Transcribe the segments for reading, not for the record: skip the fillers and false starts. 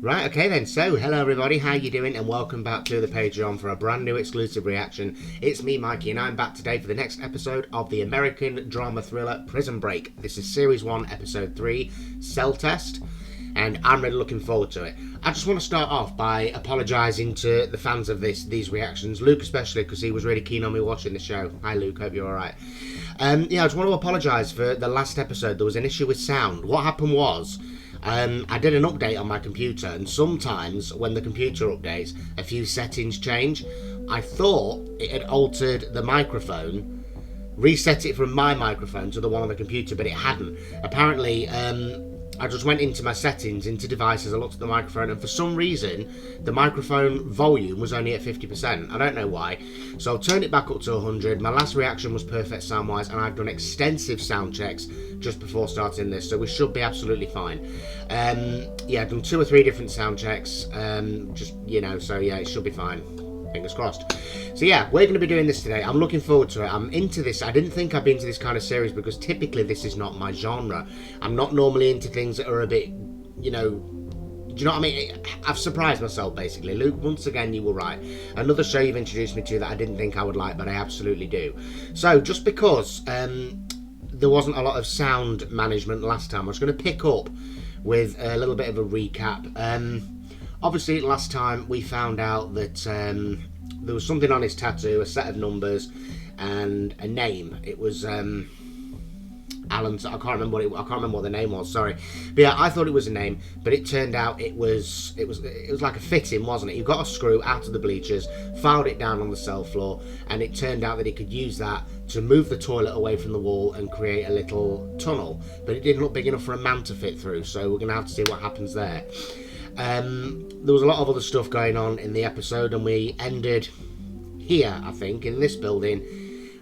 Right, okay then, so hello everybody, how you doing, and welcome back to the Patreon for a brand new exclusive reaction. It's me, Mikey, and I'm back today for the next episode of the American drama thriller Prison Break. This is Series 1, Episode 3, Cell Test, and I'm really looking forward to it. I just want to start off by apologising to the fans of these reactions, Luke especially, because he was really keen on me watching the show. Hi Luke, hope you're alright. I just want to apologise for the last episode. There was an issue with sound. What happened was, I did an update on my computer, and sometimes when the computer updates, a few settings change. I thought it had altered the microphone, reset it from my microphone to the one on the computer, but it hadn't. Apparently, I just went into my settings, into devices, I looked at the microphone, and for some reason, the microphone volume was only at 50%. I don't know why. So I turned it back up to 100. My last reaction was perfect sound-wise, and I've done extensive sound checks just before starting this, so we should be absolutely fine. I've done 2 or 3 different sound checks, so yeah, it should be fine. Fingers crossed. So yeah, we're going to be doing this today. I'm looking forward to it. I'm into this. I didn't think I'd be into this kind of series because typically this is not my genre. I'm not normally into things that are a bit, do you know what I mean? I've surprised myself, basically. Luke, once again, you were right. Another show you've introduced me to that I didn't think I would like, but I absolutely do. So, just because there wasn't a lot of sound management last time, I was going to pick up with a little bit of a recap. Obviously, last time we found out that there was something on his tattoo, a set of numbers, and a name. It was Alan. I can't remember what the name was. Sorry, but yeah, I thought it was a name, but it turned out it was like a fitting, wasn't it? You got a screw out of the bleachers, filed it down on the cell floor, and it turned out that he could use that to move the toilet away from the wall and create a little tunnel. But it didn't look big enough for a man to fit through, so we're gonna have to see what happens there. There was a lot of other stuff going on in the episode, and we ended here, I think, in this building,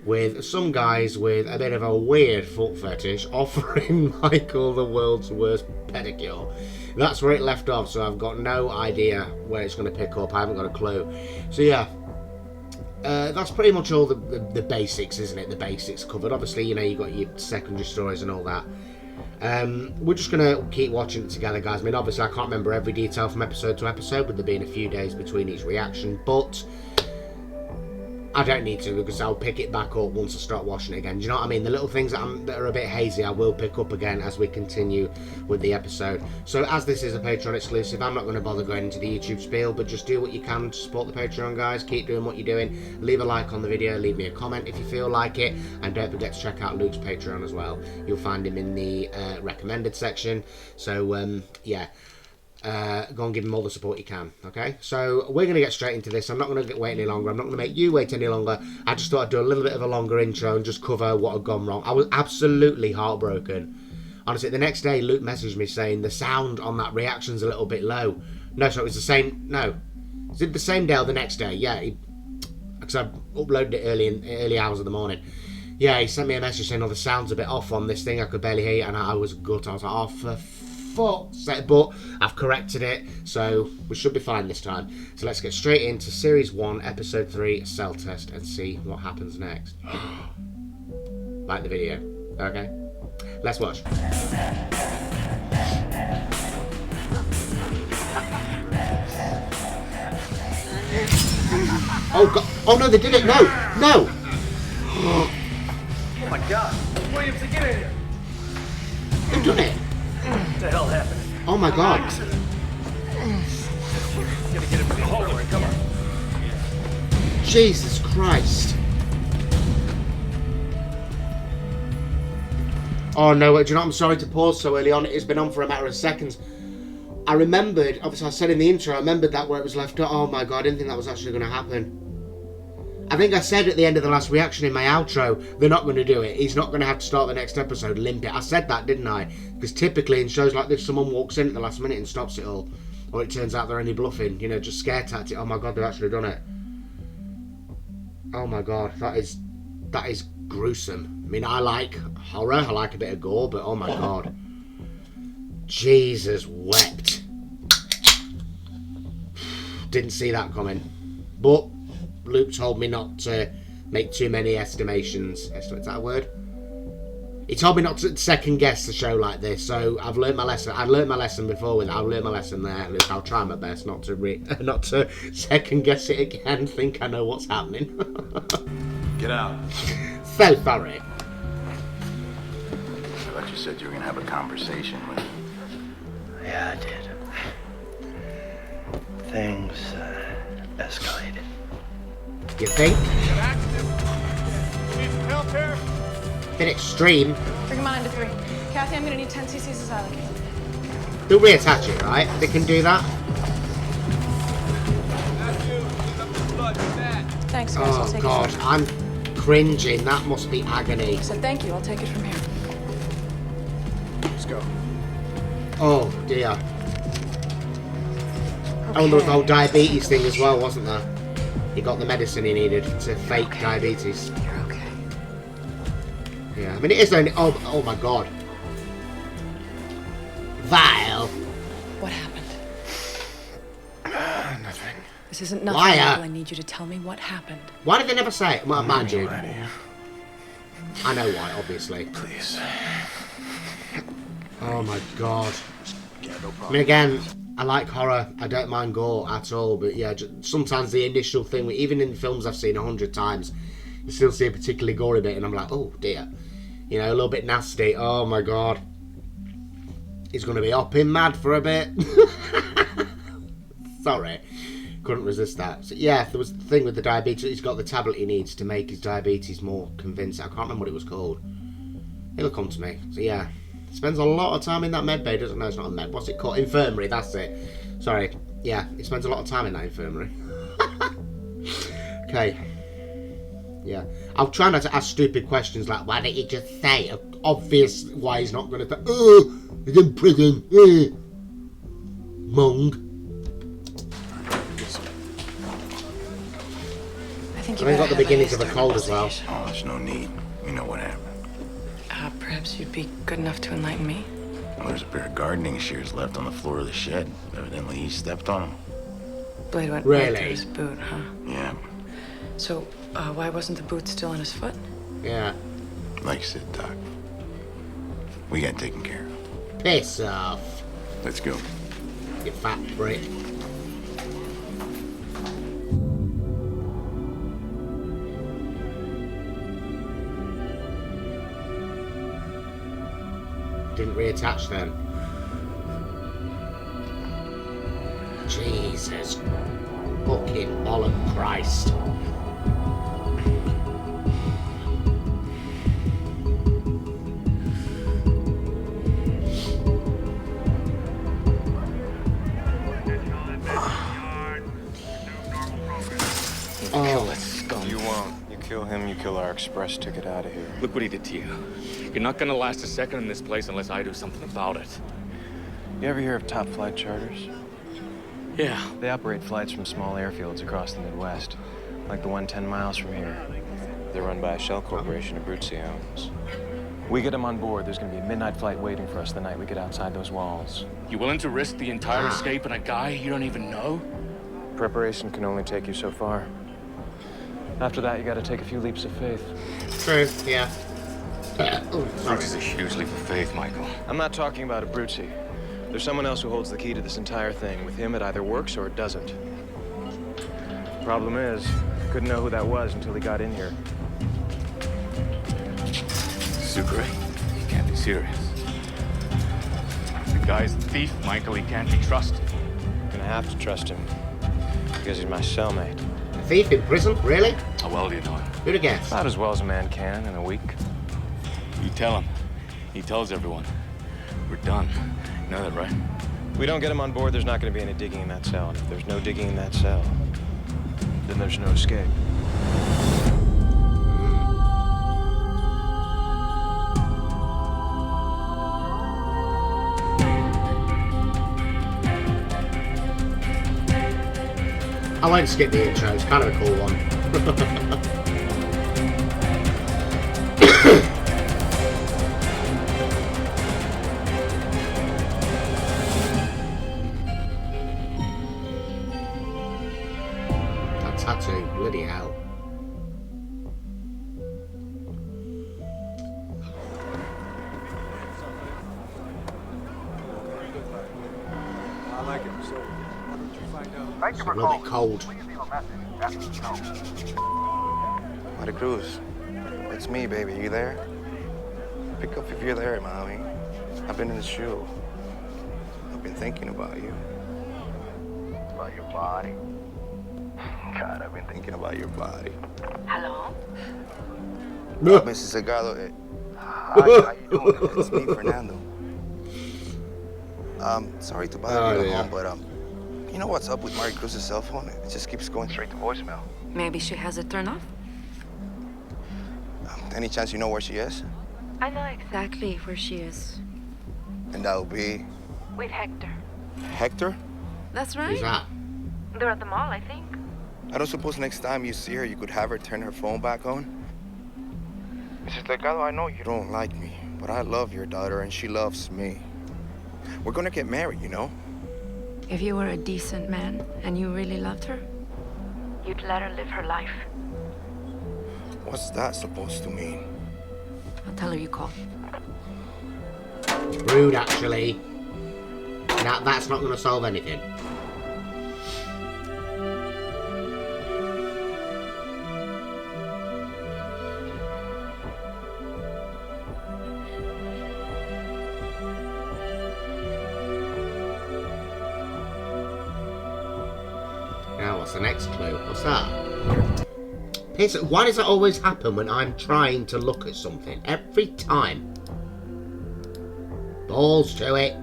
with some guys with a bit of a weird foot fetish offering Michael the world's worst pedicure. That's where it left off, so I've got no idea where it's going to pick up. I haven't got a clue. So yeah, that's pretty much all the basics, isn't it? The basics covered. Obviously, you got your secondary stories and all that. We're just going to keep watching it together, guys. I mean, obviously, I can't remember every detail from episode to episode, with there being a few days between each reaction, but I don't need to, because I'll pick it back up once I start watching it again. Do you know what I mean? The little things that are a bit hazy, I will pick up again as we continue with the episode. So as this is a Patreon exclusive, I'm not going to bother going into the YouTube spiel, but just do what you can to support the Patreon, guys. Keep doing what you're doing. Leave a like on the video, leave me a comment if you feel like it, and don't forget to check out Luke's Patreon as well. You'll find him in the recommended section. So yeah. Go and give him all the support you can, okay? So we're going to get straight into this. I'm not going to wait any longer. I'm not going to make you wait any longer. I just thought I'd do a little bit of a longer intro and just cover what had gone wrong. I was absolutely heartbroken. Honestly, the next day, Luke messaged me saying the sound on that reaction's a little bit low. No, so it was the same... No. Is it the same day or the next day? Yeah, because I uploaded it early hours of the morning. Yeah, he sent me a message saying, oh, the sound's a bit off on this thing. I could barely hear you, and I was gutted. I was like, oh, for fuck's sake. But I've corrected it, so we should be fine this time. So let's get straight into Series 1, Episode 3, Cell Test, and see what happens next. Like the video. Okay? Let's watch. Oh, God. Oh, no, they did it. No. No. Oh, my God. Williams, get in here. They've done it. What the hell happened? Oh my God. Gotta get him to the hallway, come on. Jesus Christ. Oh no, do you know what? I'm sorry to pause so early on. It's been on for a matter of seconds. I remembered, obviously I said in the intro, I remembered that where it was left. Oh my God, I didn't think that was actually going to happen. I think I said at the end of the last reaction in my outro, they're not going to do it. He's not going to have to start the next episode limping. I said that, didn't I? Because typically in shows like this, someone walks in at the last minute and stops it all. Or it turns out they're only bluffing, just scare tactic. Oh my God, they've actually done it. Oh my God, that is gruesome. I mean, I like horror, I like a bit of gore, but oh my God. Jesus wept. Didn't see that coming. But Luke told me not to make too many estimations. Is that a word? He told me not to second guess the show like this, so I've learnt my lesson. I've learnt my lesson before with it. I've learnt my lesson there. Look, I'll try my best not to second guess it again. Think I know what's happening. Get out. So sorry. I thought you said you were gonna have a conversation with him. Yeah, I did. Things escalated. You think? Need some help here? Bit extreme. Bring him on into 3. Kathy, I'm gonna need 10 cc's of xylocaine. They'll reattach it, right? They can do that. Thanks, guys. I'll Oh take god, it. I'm cringing. That must be agony. I said thank you. I'll take it from here. Let's go. Oh dear. Oh, there was the whole diabetes thing as well, wasn't there? He got the medicine he needed to fake diabetes. You're okay. Yeah, I mean it is only. Oh my god. Vile. What happened? Nothing. This isn't nothing. Liar. Michael. I need you to tell me what happened. Why did they never say it? Well, mind you, Lie to you. I know why, obviously. Please. Oh my god. Yeah, no I problem. mean, again, I like horror. I don't mind gore at all, but yeah, sometimes the initial thing, even in films I've seen 100 times, you still see a particularly gory bit, and I'm like, oh dear, you know, a little bit nasty. Oh my god, he's going to be hopping mad for a bit. Sorry, couldn't resist that. So yeah, there was the thing with the diabetes. He's got the tablet he needs to make his diabetes more convincing. I can't remember what it was called. It'll come to me. So yeah. Spends a lot of time in that med bay, doesn't know it's not a med. What's it called? Infirmary, that's it. Sorry. Yeah, he spends a lot of time in that infirmary. Okay. Yeah. I'll try not to ask stupid questions like, why didn't you just say? Obvious why he's not going to say, oh, he's in prison. Mung. I think I you think he's got better the have beginnings of a start cold as well. investigation. Oh, there's no need. We know what happened. Perhaps you'd be good enough to enlighten me. Well, there's a pair of gardening shears left on the floor of the shed. Evidently, he stepped on them. Blade went Really? right through his boot, huh? Yeah. So, why wasn't the boot still on his foot? Yeah. Like you said, Doc. We got taken care of. Piss off, Let's go. you fat prick. Didn't reattach then. Jesus fucking bollock Christ. Kill that scum. You won't. You kill him, you kill our express ticket out of here. Look what he did to you. You're not gonna last a second in this place unless I do something about it. You ever hear of top flight charters? Yeah. They operate flights from small airfields across the Midwest, like the one 10 miles from here. They're run by a shell corporation Abruzzi owns. We get them on board, there's gonna be a midnight flight waiting for us the night we get outside those walls. You willing to risk the entire escape on a guy you don't even know? Preparation can only take you so far. After that, you gotta take a few leaps of faith. True, yeah. Oh, sorry. This is a huge leap of faith, Michael. I'm not talking about Abruzzi. There's someone else who holds the key to this entire thing. With him, it either works or it doesn't. Problem is, couldn't know who that was until he got in here. Sucre? He can't be serious. The guy's a thief, Michael. He can't be trusted. Gonna have to trust him, because he's my cellmate. A thief in prison? Really? How well do you know him? Who'd have guessed? About as well as a man can in a week. You tell him. He tells everyone. We're done. You know that, right? If we don't get him on board, there's not gonna be any digging in that cell. And if there's no digging in that cell, then there's no escape. I won't skip the intro, it's kind of a cool one. That tattoo, bloody hell. Thank you It's a for little bit calling. cold. Please leave a message after the tone. Mari Cruz, it's me, baby. You there? Pick up if you're there, mommy. I've been in the shoe. I've been thinking about you. About your body. God, I've been thinking about your body. Hello? Mrs. Zagallo. Hi, how you doing? It's me, Fernando. Sorry to bother you at home, but you know what's up with Mari Cruz's cell phone? It just keeps going straight to voicemail. Maybe she has it turned off? Any chance you know where she is? I know exactly where she is. And that'll be With Hector. Hector? That's right. Who's that? They're at the mall, I think. I don't suppose next time you see her, you could have her turn her phone back on? Mrs. Delgado, I know you don't like me, but I love your daughter and she loves me. We're gonna get married, you know? If you were a decent man and you really loved her, you'd let her live her life. What's that supposed to mean? I'll tell her you called. Rude, actually. Now, that's not going to solve anything. Now, what's the next clue? What's that? Why does that always happen when I'm trying to look at something? Every time. Balls to it.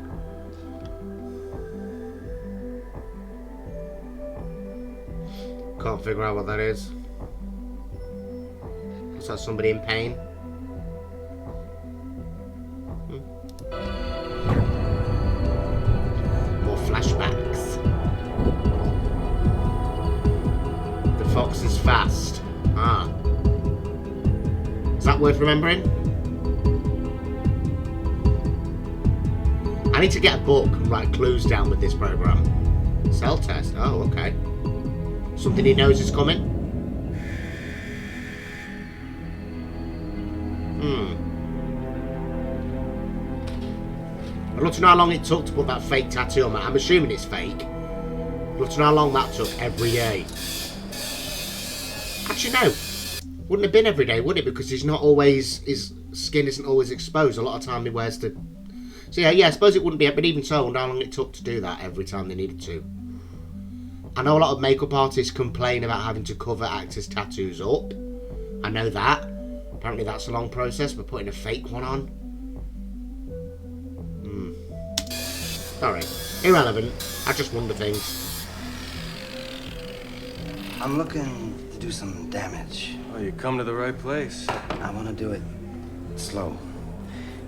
Can't figure out what that is. Is that somebody in pain? More flashbacks. The fox is fast. Ah. Is that worth remembering? I need to get a book and write clues down with this program. Cell test. Oh, okay. Something he knows is coming. I'd love to know how long it took to put that fake tattoo on. I'm assuming it's fake. I'd love to know how long that took every day. Actually, no. Wouldn't have been every day, would it? Because he's not always, his skin isn't always exposed. A lot of time he wears the... So yeah, I suppose it wouldn't be, but even so, I wonder how long it took to do that every time they needed to. I know a lot of makeup artists complain about having to cover actors' tattoos up. I know that. Apparently that's a long process, but putting a fake one on. Sorry. Irrelevant. I just wonder things. I'm looking to do some damage. Oh, you come to the right place. I want to do it slow.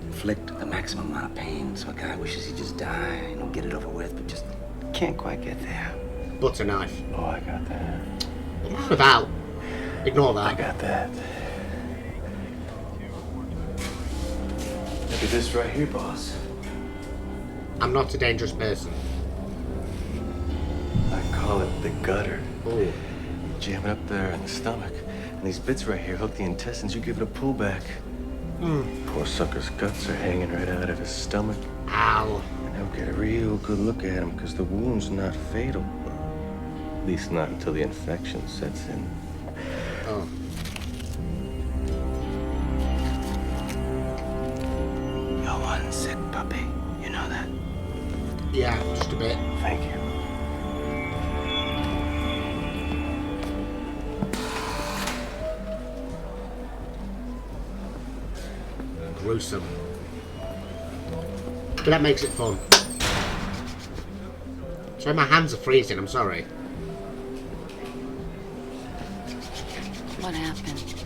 Inflict the maximum amount of pain so a guy wishes he'd just die, you know, get it over with, but just can't quite get there. Butter knife. Oh, I got that. Without. Ignore that. I got that. Look at this right here, boss. I'm not a dangerous person. I call it the gutter. Ooh. Jam it up there in the stomach. And these bits right here hook the intestines. You give it a pullback. Poor sucker's guts are hanging right out of his stomach. Ow. And I'll get a real good look at him because the wound's not fatal. At least not until the infection sets in. Oh. You're one sick puppy. You know that? Yeah, just a bit. Thank you. Gruesome. But that makes it fun. Sorry, my hands are freezing, I'm sorry. What happened?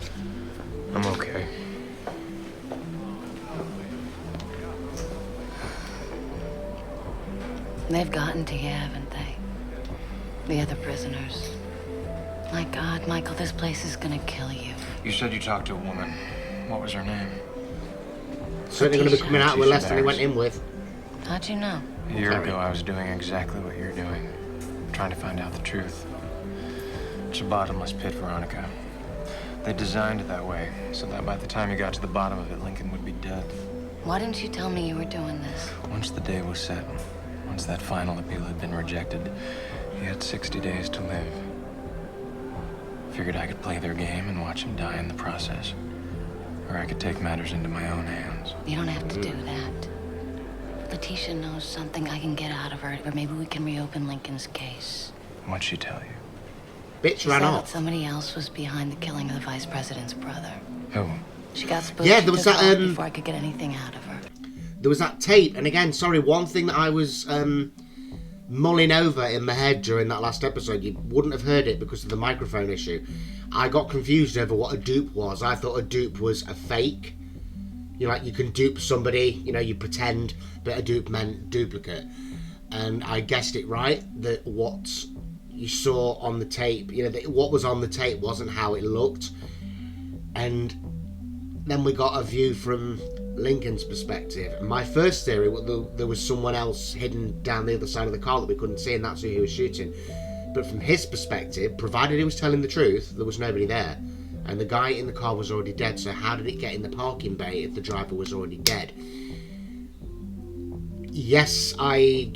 I'm okay. They've gotten to you, haven't they? The other prisoners. My God, Michael, this place is gonna kill you. You said you talked to a woman. What was her name? Certainly going to be coming out with less than he went in with. How'd you know? A year Sorry. ago, I was doing exactly what you're doing. Trying to find out the truth. It's a bottomless pit, Veronica. They designed it that way, so that by the time you got to the bottom of it, Lincoln would be dead. Why didn't you tell me you were doing this? Once the day was set, Once that final appeal had been rejected, he had 60 days to live. Figured I could play their game and watch him die in the process. Or I could take matters into my own hands. You don't have to do that. Letitia knows something I can get out of her, or maybe we can reopen Lincoln's case. What'd she tell you? Bitch She ran said off. that somebody else was behind the killing of the vice president's brother. Who? She got spooked. Yeah, there was that, before I could get anything out of her. There was that tape, and again, sorry, one thing that I was mulling over in my head during that last episode, you wouldn't have heard it because of the microphone issue. I got confused over what a dupe was. I thought a dupe was a fake. You know, like you can dupe somebody, you know, you pretend, but a dupe meant duplicate. And I guessed it right, that what you saw on the tape, you know, that what was on the tape wasn't how it looked. And then we got a view from Lincoln's perspective. And my first theory was there was someone else hidden down the other side of the car that we couldn't see, and that's who he was shooting. But from his perspective, provided he was telling the truth, there was nobody there. And the guy in the car was already dead, so how did it get in the parking bay if the driver was already dead? Yes, I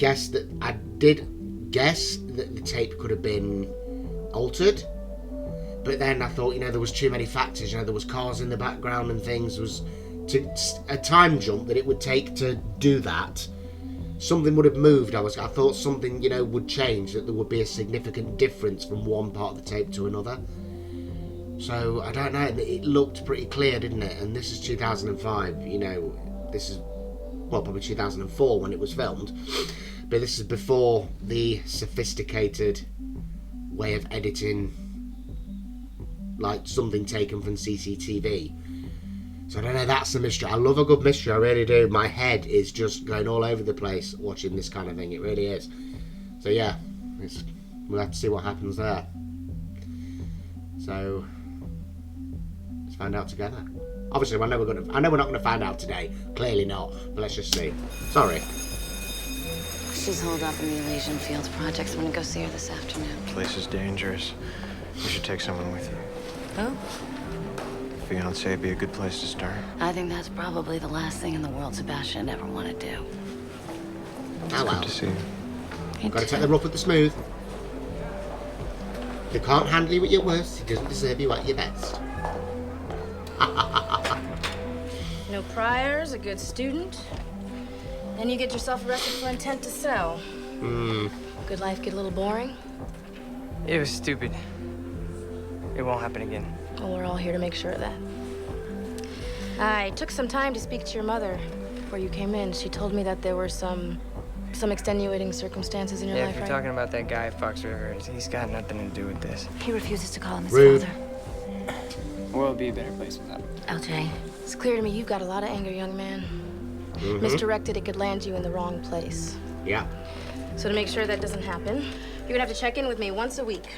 did guess that the tape could have been altered. But then I thought, you know, there was too many factors. You know, there was cars in the background and things. There was a time jump that it would take to do that. Something would have moved. I thought something, you know, would change, that there would be a significant difference from one part of the tape to another. So I don't know. It looked pretty clear, didn't it? And this is 2005. You know, this is, well, probably 2004 when it was filmed. But this is before the sophisticated way of editing, like something taken from CCTV. So I don't know, that's the mystery. I love a good mystery, I really do. My head is just going all over the place watching this kind of thing, it really is. So yeah, we'll have to see what happens there. So let's find out together. Obviously, I know we're not going to find out today. Clearly not, but let's just see. Sorry. She's holed up in the Elysian Fields projects. I'm gonna go see her this afternoon. Place is dangerous. You should take someone with you. Who? Fiancé would be a good place to start. I think that's probably the last thing in the world Sebastian would ever want to do. Oh well. Good to see you. Got to take the rough with the smooth. If you can't handle you at your worst, he doesn't deserve you at your best. No priors, a good student. Then you get yourself arrested for intent to sell. Good life get a little boring? It was stupid. It won't happen again. Well, we're all here to make sure of that. I took some time to speak to your mother before you came in. She told me that there were some extenuating circumstances in your Yeah, life, if you're right? talking about that guy at Fox River, he's got nothing to do with this. He refuses to call him his Rude. father. World would be a better place without him. LJ, It's clear to me you've got a lot of anger, young man. Misdirected, it could land you in the wrong place. Yeah. So to make sure that doesn't happen, you're gonna have to check in with me once a week.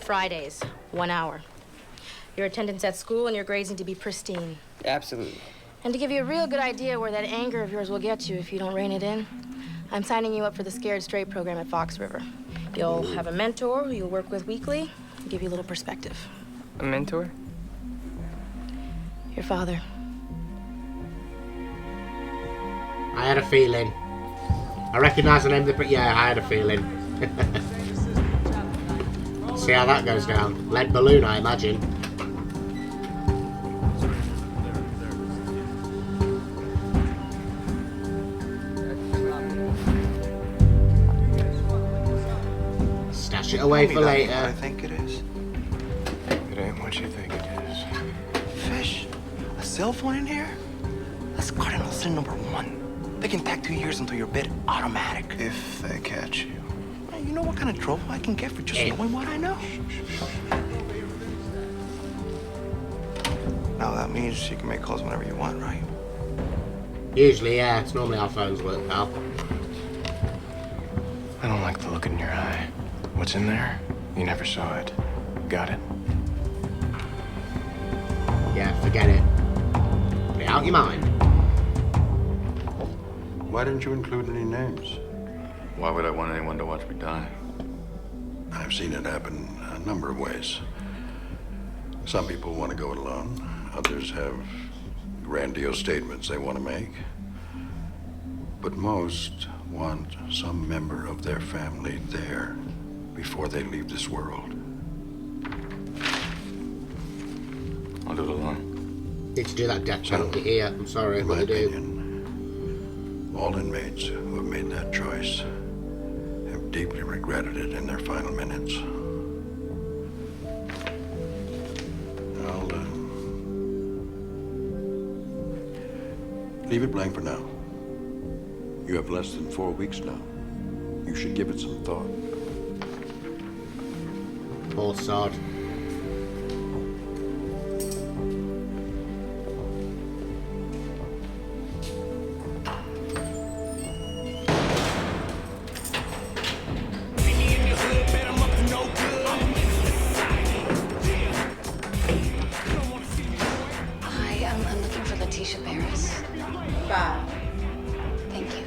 Fridays, 1 hour. Your attendance at school and your grades need to be pristine. Absolutely. And to give you a real good idea where that anger of yours will get you if you don't rein it in, I'm signing you up for the Scared Straight program at Fox River. You'll have a mentor who you'll work with weekly, and give you a little perspective. A mentor? Your father. I had a feeling. I recognise the name of the... Yeah, I had a feeling. See how that goes down. Lead balloon, I imagine. Stash it away for What I later. think it is. It ain't what you think it is. Fish? A cell phone in here? That's cardinal sin number 1. They can tag 2 years until your bid automatic. If they catch you. Man, you know what kind of trouble I can get for just Hey. knowing what I know? Now that means you can make calls whenever you want, right? Usually, yeah. It's normally our phones work, pal. I don't like the look in your eye. What's in there? You never saw it. Got it? Yeah, forget it. Put it out your mind. Why didn't you include any names? Why would I want anyone to watch me die? I've seen it happen a number of ways. Some people want to go it alone. Others have grandiose statements they want to make. But most want some member of their family there before they leave this world. I'll do it alone. Need to do that death penalty here. I'm sorry, In but my I do. opinion, all inmates who have made that choice have deeply regretted it in their final minutes. I'll leave it blank for now. You have less than 4 weeks now. You should give it some thought. Poor sod. Hi, I'm looking for Letitia Barris. Bye. Thank you.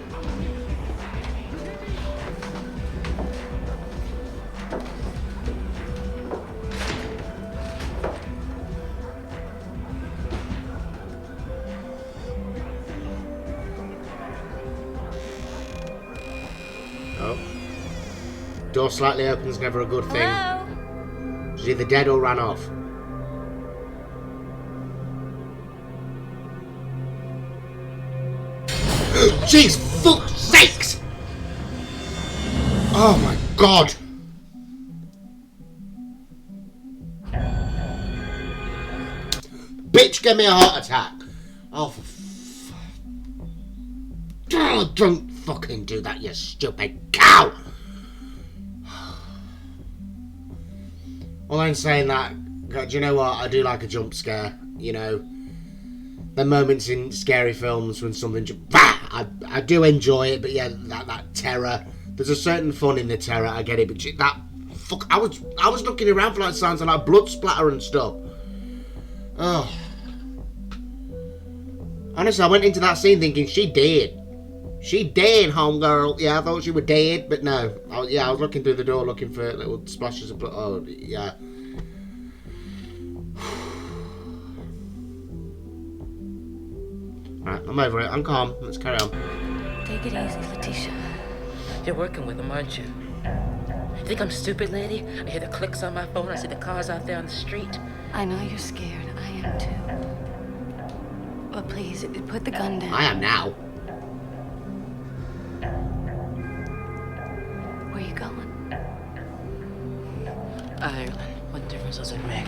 Oh. Door slightly opens, never a good thing. Hello? She's either dead or ran off. Jeez, fuck's sakes! Oh my god! Bitch, give me a heart attack! Oh, for oh, don't fucking do that, you stupid cow! Well, I'm saying that, do you know what? I do like a jump scare, you know. The moments in scary films when something I do enjoy it, but yeah, that terror. There's a certain fun in the terror, I get it, but that fuck, I was looking around for like sounds of like blood splatter and stuff. Oh. Honestly, I went into that scene thinking she dead. She dead, homegirl. Yeah, I thought she was dead, but no. I was looking through the door looking for little splashes of blood. Oh, yeah. Right, I'm over it. I'm calm. Let's carry on. Take it easy, Letitia. You're working with them, aren't you? You think I'm stupid, lady? I hear the clicks on my phone. I see the cars out there on the street. I know you're scared. I am too. But please, put the gun down. I am now. Where you going? Ireland. What difference does it make?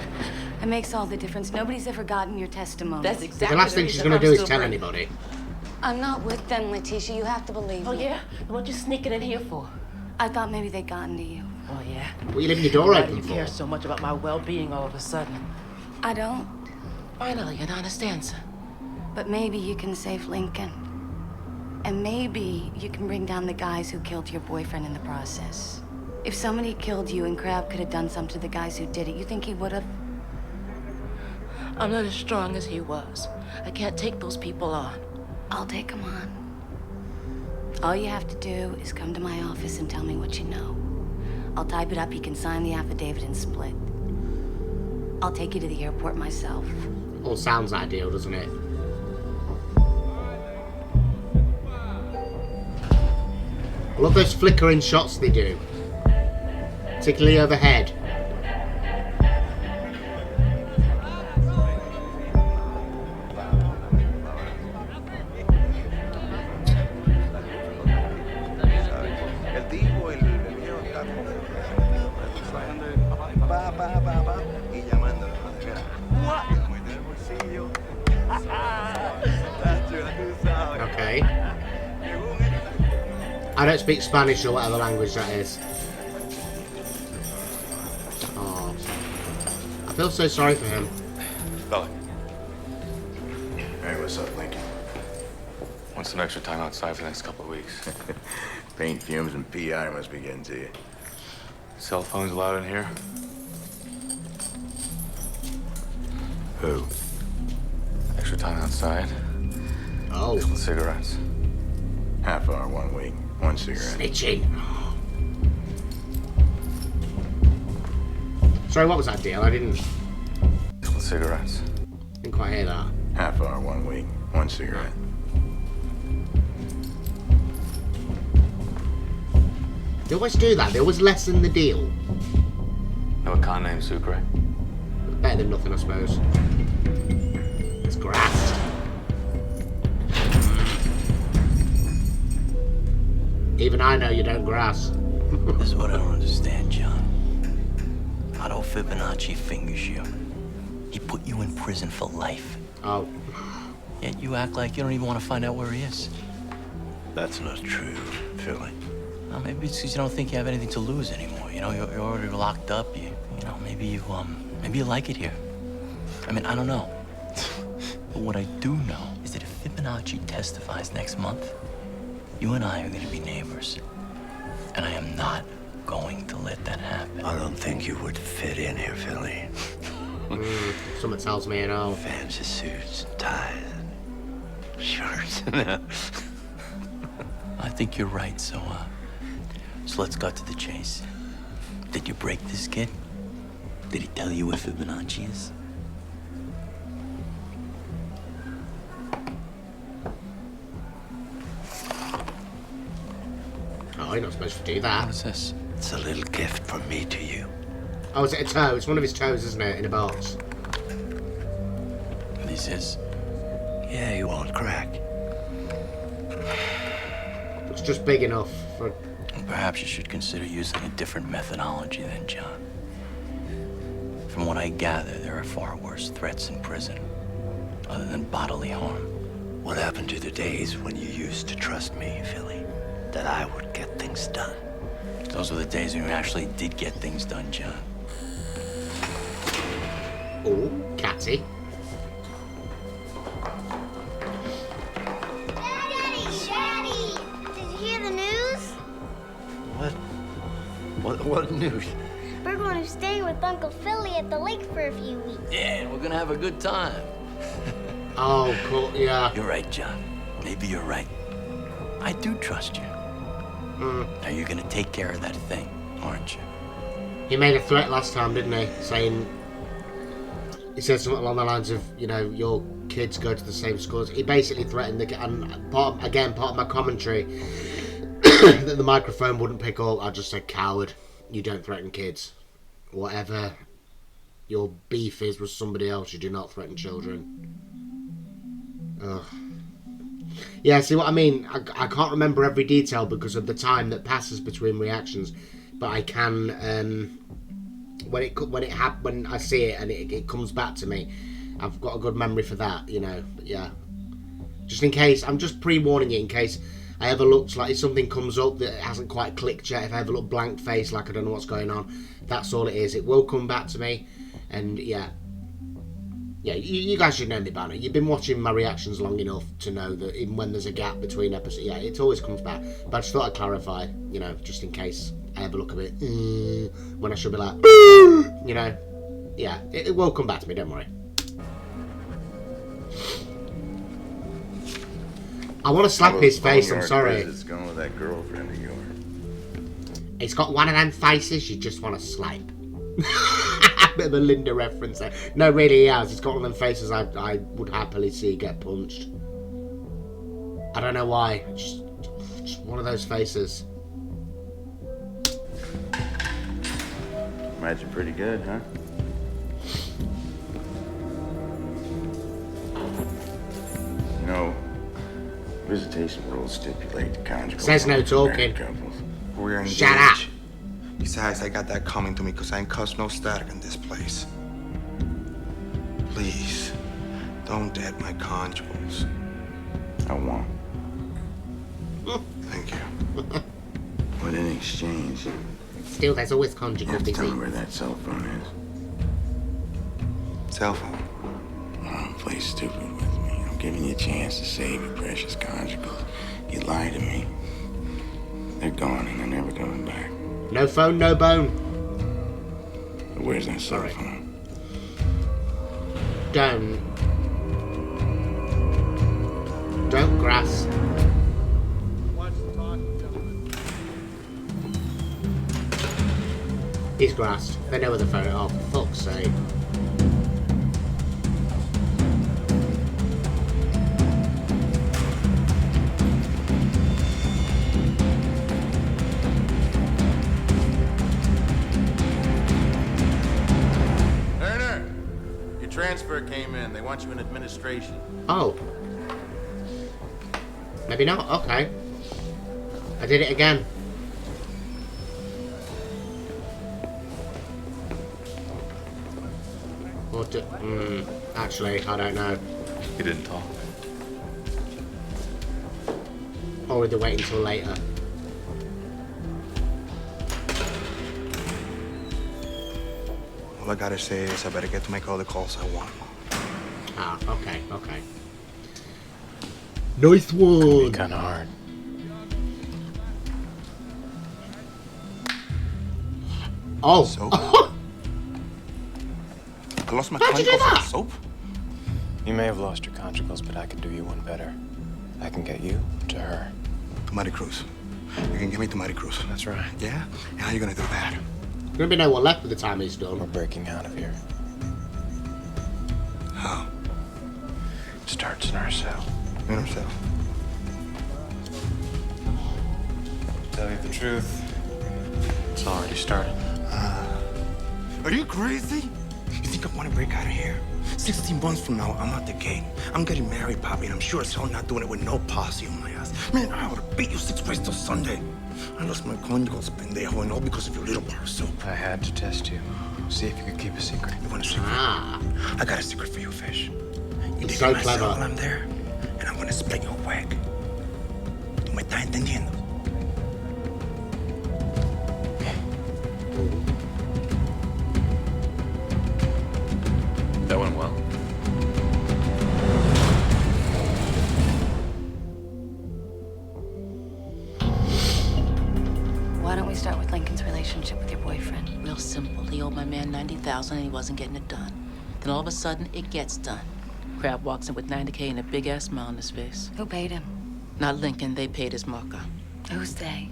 It makes all the difference. Nobody's ever gotten your testimony. That's exactly The last thing she's going to do is tell anybody. I'm not with them, Letitia. You have to believe Oh, me. yeah? What you sneaking in here for? I thought maybe they'd gotten to you. Oh, yeah? What are you leaving your door Why do open you for? care so much about my well-being all of a sudden? I don't. Finally, an honest answer. But maybe you can save Lincoln. And maybe you can bring down the guys who killed your boyfriend in the process. If somebody killed you and Crab could have done something to the guys who did it, you think he would have? I'm not as strong as he was. I can't take those people on. I'll take him on. All you have to do is come to my office and tell me what you know. I'll type it up, you can sign the affidavit and split. I'll take you to the airport myself. All sounds ideal, doesn't it? I love those flickering shots they do. Particularly overhead. El tipo, el mío está pa, y llamándolo, de veras. Como en el bolsillo. Okay. I don't speak Spanish or whatever language that is. Oh. I feel so sorry for him. Fella, Hey, what's up, Lincoln? want some extra time outside for the next couple of weeks. Paint fumes and PI must be getting to you. Cell phones allowed in here? Who? Extra time outside. Oh. Couple cigarettes. Half hour 1 week, 1 cigarette. Snitching. Sorry, what was that deal? I didn't Couple cigarettes. quite hear that. Half hour 1 week, 1 cigarette. They always do that. They always lessen the deal. Know a con named Sucre? Better than nothing, I suppose. It's grass. Even I know you don't grass. This is what I don't understand, John. Otto Fibonacci fingers you. He put you in prison for life. Oh. Yet you act like you don't even want to find out where he is. That's not true, Philly. Well, maybe it's because you don't think you have anything to lose anymore. You know, you're already locked up. You know, maybe you like it here. I mean, I don't know. But what I do know is that if Fibonacci testifies next month, you and I are going to be neighbors. And I am not going to let that happen. I don't think you would fit in here, Philly. Someone tells me, Fancy suits, ties, and shirts. I think you're right, so let's cut to the chase. Did you break this kid? Did he tell you where Fibonacci is? Oh, you're not supposed to do that. What is this? It's a little gift from me to you. Oh, is it a toe? It's one of his toes, isn't it? In a box. This is? Yeah, you won't crack. It's just big enough for... Perhaps you should consider using a different methodology then, John. From what I gather, there are far worse threats in prison, other than bodily harm. What happened to the days when you used to trust me, Philly? That I would get things done. Those were the days when you actually did get things done, John. Oh, catty. Daddy! Did you hear the news? What news? We're going to stay with Uncle Philly at the lake for a few weeks. Yeah, we're gonna have a good time. Oh, cool, yeah. You're right, John. Maybe you're right. I do trust you. Now you're gonna take care of that thing, aren't you? He made a threat last time, didn't he? Saying... He said something along the lines of, your kids go to the same schools. He basically threatened and part of my commentary that the microphone wouldn't pick up. I just said, coward, you don't threaten kids. Whatever your beef is with somebody else, you do not threaten children. Ugh. Yeah, see what I mean? I can't remember every detail because of the time that passes between reactions, but I can, when I see it and it comes back to me, I've got a good memory for that, But yeah, just in case, I'm just pre-warning you in case I ever looked like if something comes up that hasn't quite clicked yet. If I ever look blank face, like I don't know what's going on, that's all it is. It will come back to me, and yeah, you guys should know me by now. You've been watching my reactions long enough to know that even when there's a gap between episodes, yeah, it always comes back. But I just thought I'd clarify, just in case I ever look a bit when I should be like, yeah, it will come back to me. Don't worry. I want to slap his face. I'm sorry. It's going with that girlfriend of yours. He's got one of them faces you just want to slap. Bit of a Linda reference there. No, really, he has. He's got one of them faces I would happily see get punched. I don't know why. Just one of those faces. Imagine pretty good, huh? Visitation rules stipulate conjugal. Says no talking. We're engaged. Shut up. Besides, I got that coming to me because I ain't cussed no static in this place. Please, don't dead my conjugals. I won't. Thank you. But in exchange, still, there's always you conjugal have to tell me disease. where that cell phone is. Cell phone? Don't play stupid with me. I'm giving you a chance to save your precious conjugals. You lie to me, they're gone and they're never coming back. No phone, no bone. But where's that cell phone? Don't grass. He's grassed. They know where the phone is. Oh, for fuck's sake. transfer came in. They want you in administration. Oh. Maybe not. Okay. I did it again. What do, actually, I don't know. He didn't talk. Or would they wait until later? All I gotta say is I better get to make all the calls I want. Ah, okay, okay. Nice one. Kind of hard. Oh. Soap? I lost my How'd you do conjugals for that? soap? You may have lost your conjugals, but I can do you one better. I can get you to her. To Mighty Cruz. You can get me to Mighty Cruz. That's right. Yeah? And how you gonna do that? There's gonna be no one left by the time he's done. We're breaking out of here. How? Starts in our cell. In our cell. Tell you the truth, it's already started. Are you crazy? You think I want to break out of here? 16 months from now, I'm out the gate. I'm getting married, Poppy, and I'm sure as hell not doing it with no posse on my ass. Man, I ought to beat you 6 ways till Sunday. I lost my conjugals, pendejo, and all because of your little bar of soap. I had to test you. See if you could keep a secret. You want a secret? Ah. I got a secret for you, Fish. You dig So in my cell clever. while I'm there, and I'm gonna split your wig. ¿Tú me estás entendiendo? That went well. Why don't we start with Lincoln's relationship with your boyfriend? Real simple. He owed my man $90,000 and he wasn't getting it done. Then all of a sudden, it gets done. Crab walks in with $90K and a big-ass smile on his face. Who paid him? Not Lincoln. They paid his marker. Who's they?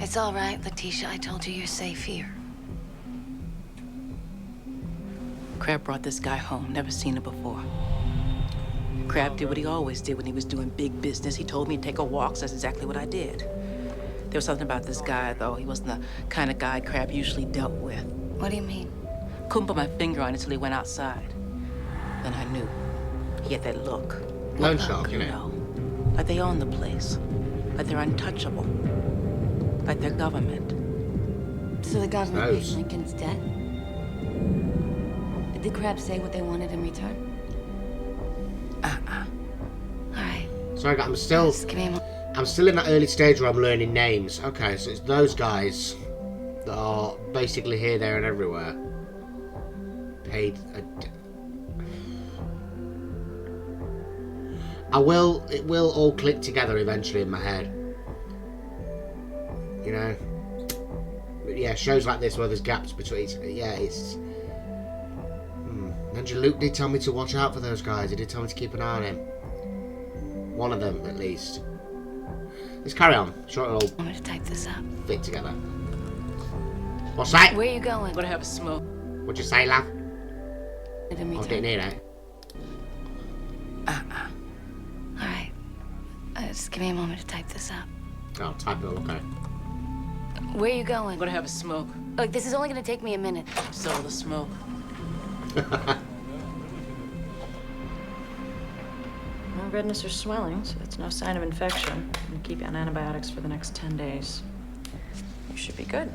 It's all right, Letitia. I told you you're safe here. Crab brought this guy home. Never seen him before. Crab did what he always did when he was doing big business. He told me to take a walk, so that's exactly what I did. There was something about this guy, though. He wasn't the kind of guy Crab usually dealt with. What do you mean? Couldn't put my finger on it until he went outside. Then I knew. He had that look. Loan shark, you know. Like they own the place. Like they're untouchable. Like they're government. So the government paid Suppose. Lincoln's debt? Did the Crabs say what they wanted in return? All right. Sorry, I'm still in that early stage where I'm learning names. Okay, so it's those guys that are basically here, there, and everywhere. Paid it will all click together eventually in my head. You know? But yeah, shows like this where there's gaps between, yeah, it's... Ninja Luke did tell me to watch out for those guys. He did tell me to keep an eye on him. One of them, at least. Let's carry on. Sure it'll I'm gonna type this up. fit together. What's that? Where are you going? I'm gonna have a smoke. What'd you say, love? In I return. didn't hear that. All right. Just give me a moment to type this up. Oh, type it, okay. Where are you going? I'm gonna have a smoke. Look, this is only gonna take me a minute. So the smoke. No redness or swelling, so that's no sign of infection. I'm gonna keep you on antibiotics for the next 10 days. You should be good.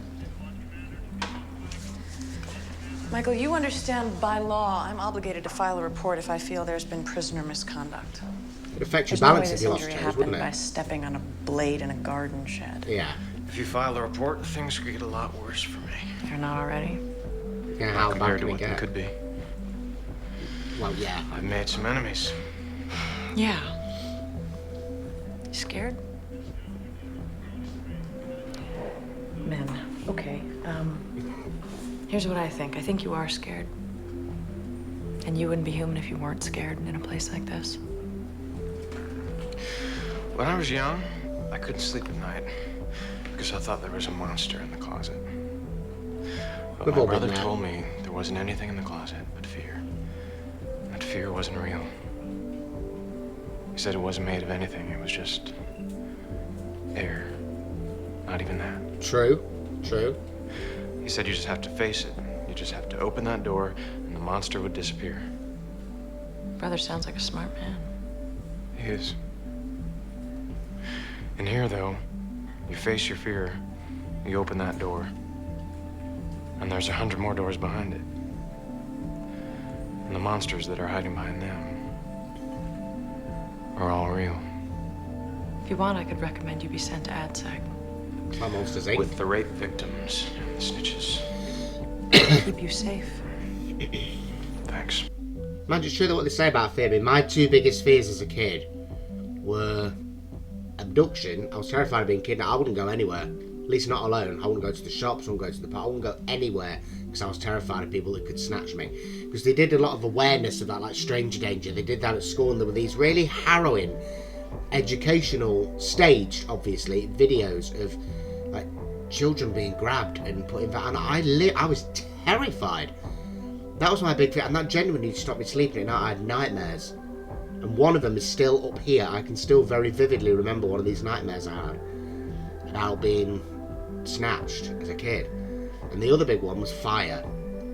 Michael, you understand by law, I'm obligated to file a report if I feel there's been prisoner misconduct. It'd affect your There's no way balance if this you lost injury toes, happened wouldn't by it? stepping on a blade in a garden shed. Yeah. If you file a report, things could get a lot worse for me. If you're not already. Yeah, how bad Compared to can it what they get? could be. Well, yeah. I've made some enemies. Yeah. You scared? Men, okay. Here's what I think. I think you are scared. And you wouldn't be human if you weren't scared in a place like this. When I was young, I couldn't sleep at night because I thought there was a monster in the closet. But We've my all been brother there. told me there wasn't anything in the closet but fear. That fear wasn't real. He said it wasn't made of anything. It was just air. Not even that. True. True. He said you just have to face it. You just have to open that door and the monster would disappear. Brother sounds like a smart man. He is. And here, though, you face your fear, you open that door, and there's 100 more doors behind it. And the monsters that are hiding behind them are all real. If you want, I could recommend you be sent to ADSEC. My Monsters Inc. With the rape victims and the snitches. Keep you safe. Thanks. Man, it's true that what they say about fear. I mean, my two biggest fears as a kid were abduction. I was terrified of being kidnapped. I wouldn't go anywhere. At least not alone. I wouldn't go to the shops. I wouldn't go to the park. I wouldn't go anywhere because I was terrified of people that could snatch me. Because they did a lot of awareness of that, like Stranger Danger. They did that at school, and there were these really harrowing, educational, staged, obviously, videos of like children being grabbed and put in. And I was terrified. That was my big fear, and that genuinely stopped me sleeping at night. I had nightmares, and one of them is still up here. I can still very vividly remember one of these nightmares I had about being snatched as a kid. And the other big one was fire.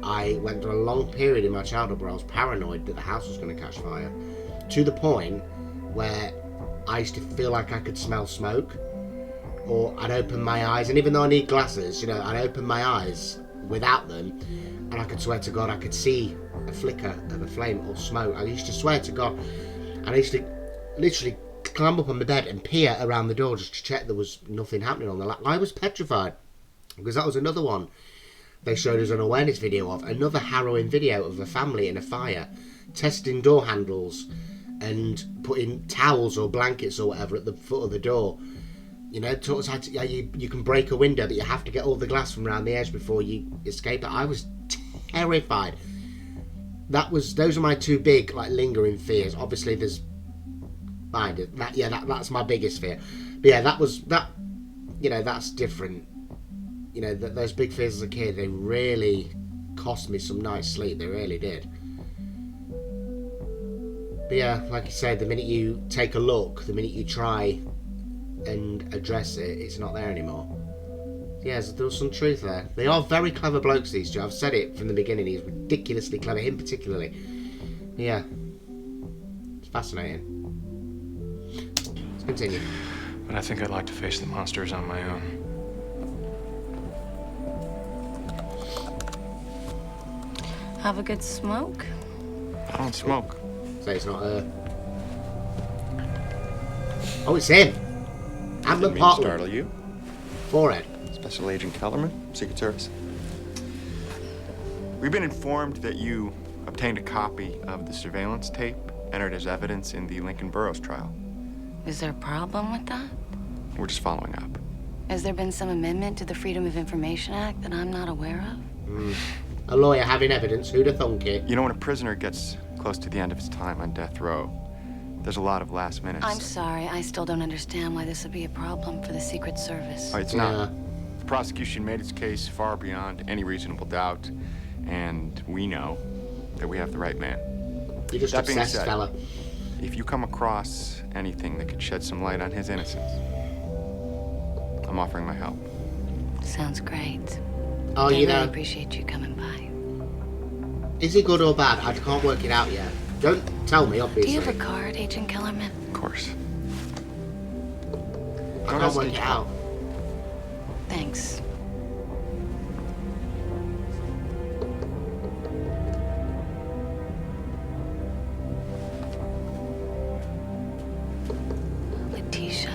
I went through a long period in my childhood where I was paranoid that the house was going to catch fire, to the point where I used to feel like I could smell smoke, or I'd open my eyes, and even though I need glasses, you know, I'd open my eyes without them, and I could swear to God I could see a flicker of a flame or smoke. I used to swear to God, and I used to literally climb up on my bed and peer around the door just to check there was nothing happening on the lap. I was petrified, because that was another one they showed us an awareness video of, another harrowing video of a family in a fire, testing door handles and putting towels or blankets or whatever at the foot of the door. You know, taught us how to, you can break a window, but you have to get all the glass from around the edge before you escape it. I was terrified. Those are my two big, like, lingering fears. Obviously, there's that's my biggest fear. But yeah, that's different. You know, those big fears as a kid, they really cost me some nights sleep. They really did. But yeah, like you said, the minute you take a look, the minute you try and address it, it's not there anymore. Yeah, there was some truth there. They are very clever blokes, these two. I've said it from the beginning. He's ridiculously clever, him particularly. Yeah, it's fascinating. Let's continue. But I think I'd like to face the monsters on my own. Have a good smoke? I don't smoke. Say it's not her. Oh, it's him. I'm the part. Startle you? Forehead. Special Agent Kellerman, Secret Service. We've been informed that you obtained a copy of the surveillance tape entered as evidence in the Lincoln Burroughs trial. Is there a problem with that? We're just following up. Has there been some amendment to the Freedom of Information Act that I'm not aware of? A lawyer having evidence, who'd have thunk it? You know, when a prisoner gets close to the end of his time on death row, there's a lot of last minute. I'm sorry, I still don't understand why this would be a problem for the Secret Service. Oh, it's not. The prosecution made its case far beyond any reasonable doubt, and we know that we have the right man. You're just that being obsessed, said, fella. if you come across anything that could shed some light on his innocence, I'm offering my help. Sounds great. Oh, I you really know, appreciate you coming by. is he good or bad? I can't work it out yet. Don't tell me, obviously. Do you have a card, Agent Kellerman? Of course. I can't work it out. Thanks. Letitia.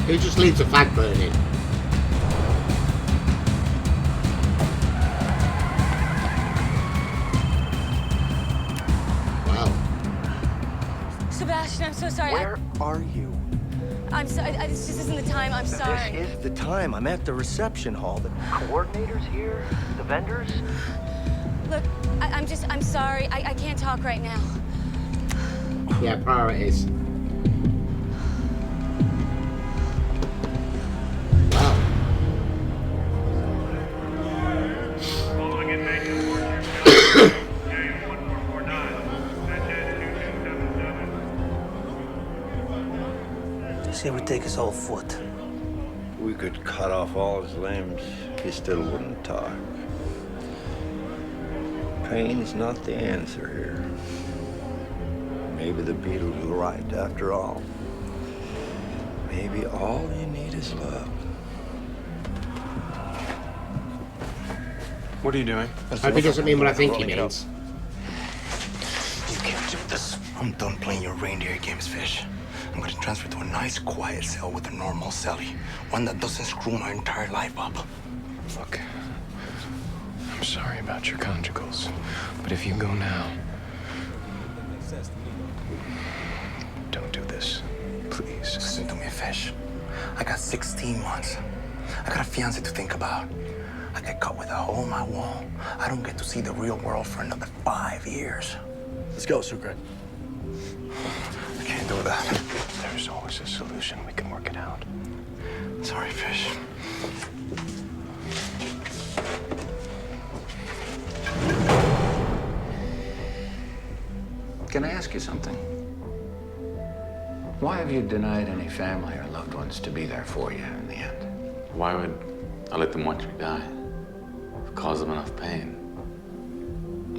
Who just leaves a flag burning? Wow. Sebastian, I'm so sorry. Where are you? I'm sorry. This just isn't the time. I'm sorry. This is the time. I'm at the reception hall. The coordinator's here. The vendors. Look, I'm sorry. I can't talk right now. Yeah, priorities. Wow. whole foot. We could cut off all his limbs. He still wouldn't talk. Pain is not the answer here. Maybe the Beatles were right after all. Maybe all you need is love. What are you doing? I hope he doesn't mean what I think he means. You can't do this. I'm done playing your reindeer games, Fish. I'm gonna transfer to a nice, quiet cell with a normal cellie. One that doesn't screw my entire life up. Look, I'm sorry about your conjugals, but if you go now, don't do this, please. Listen to me, Fish. I got 16 months. I got a fiance to think about. I get caught with a hole in my wall. I don't get to see the real world for another 5 years. Let's go, Sucre. I can't do that. There's always a solution. We can work it out. Sorry, Fish. Can I ask you something? Why have you denied any family or loved ones to be there for you in the end? Why would I let them watch me die? Cause them enough pain.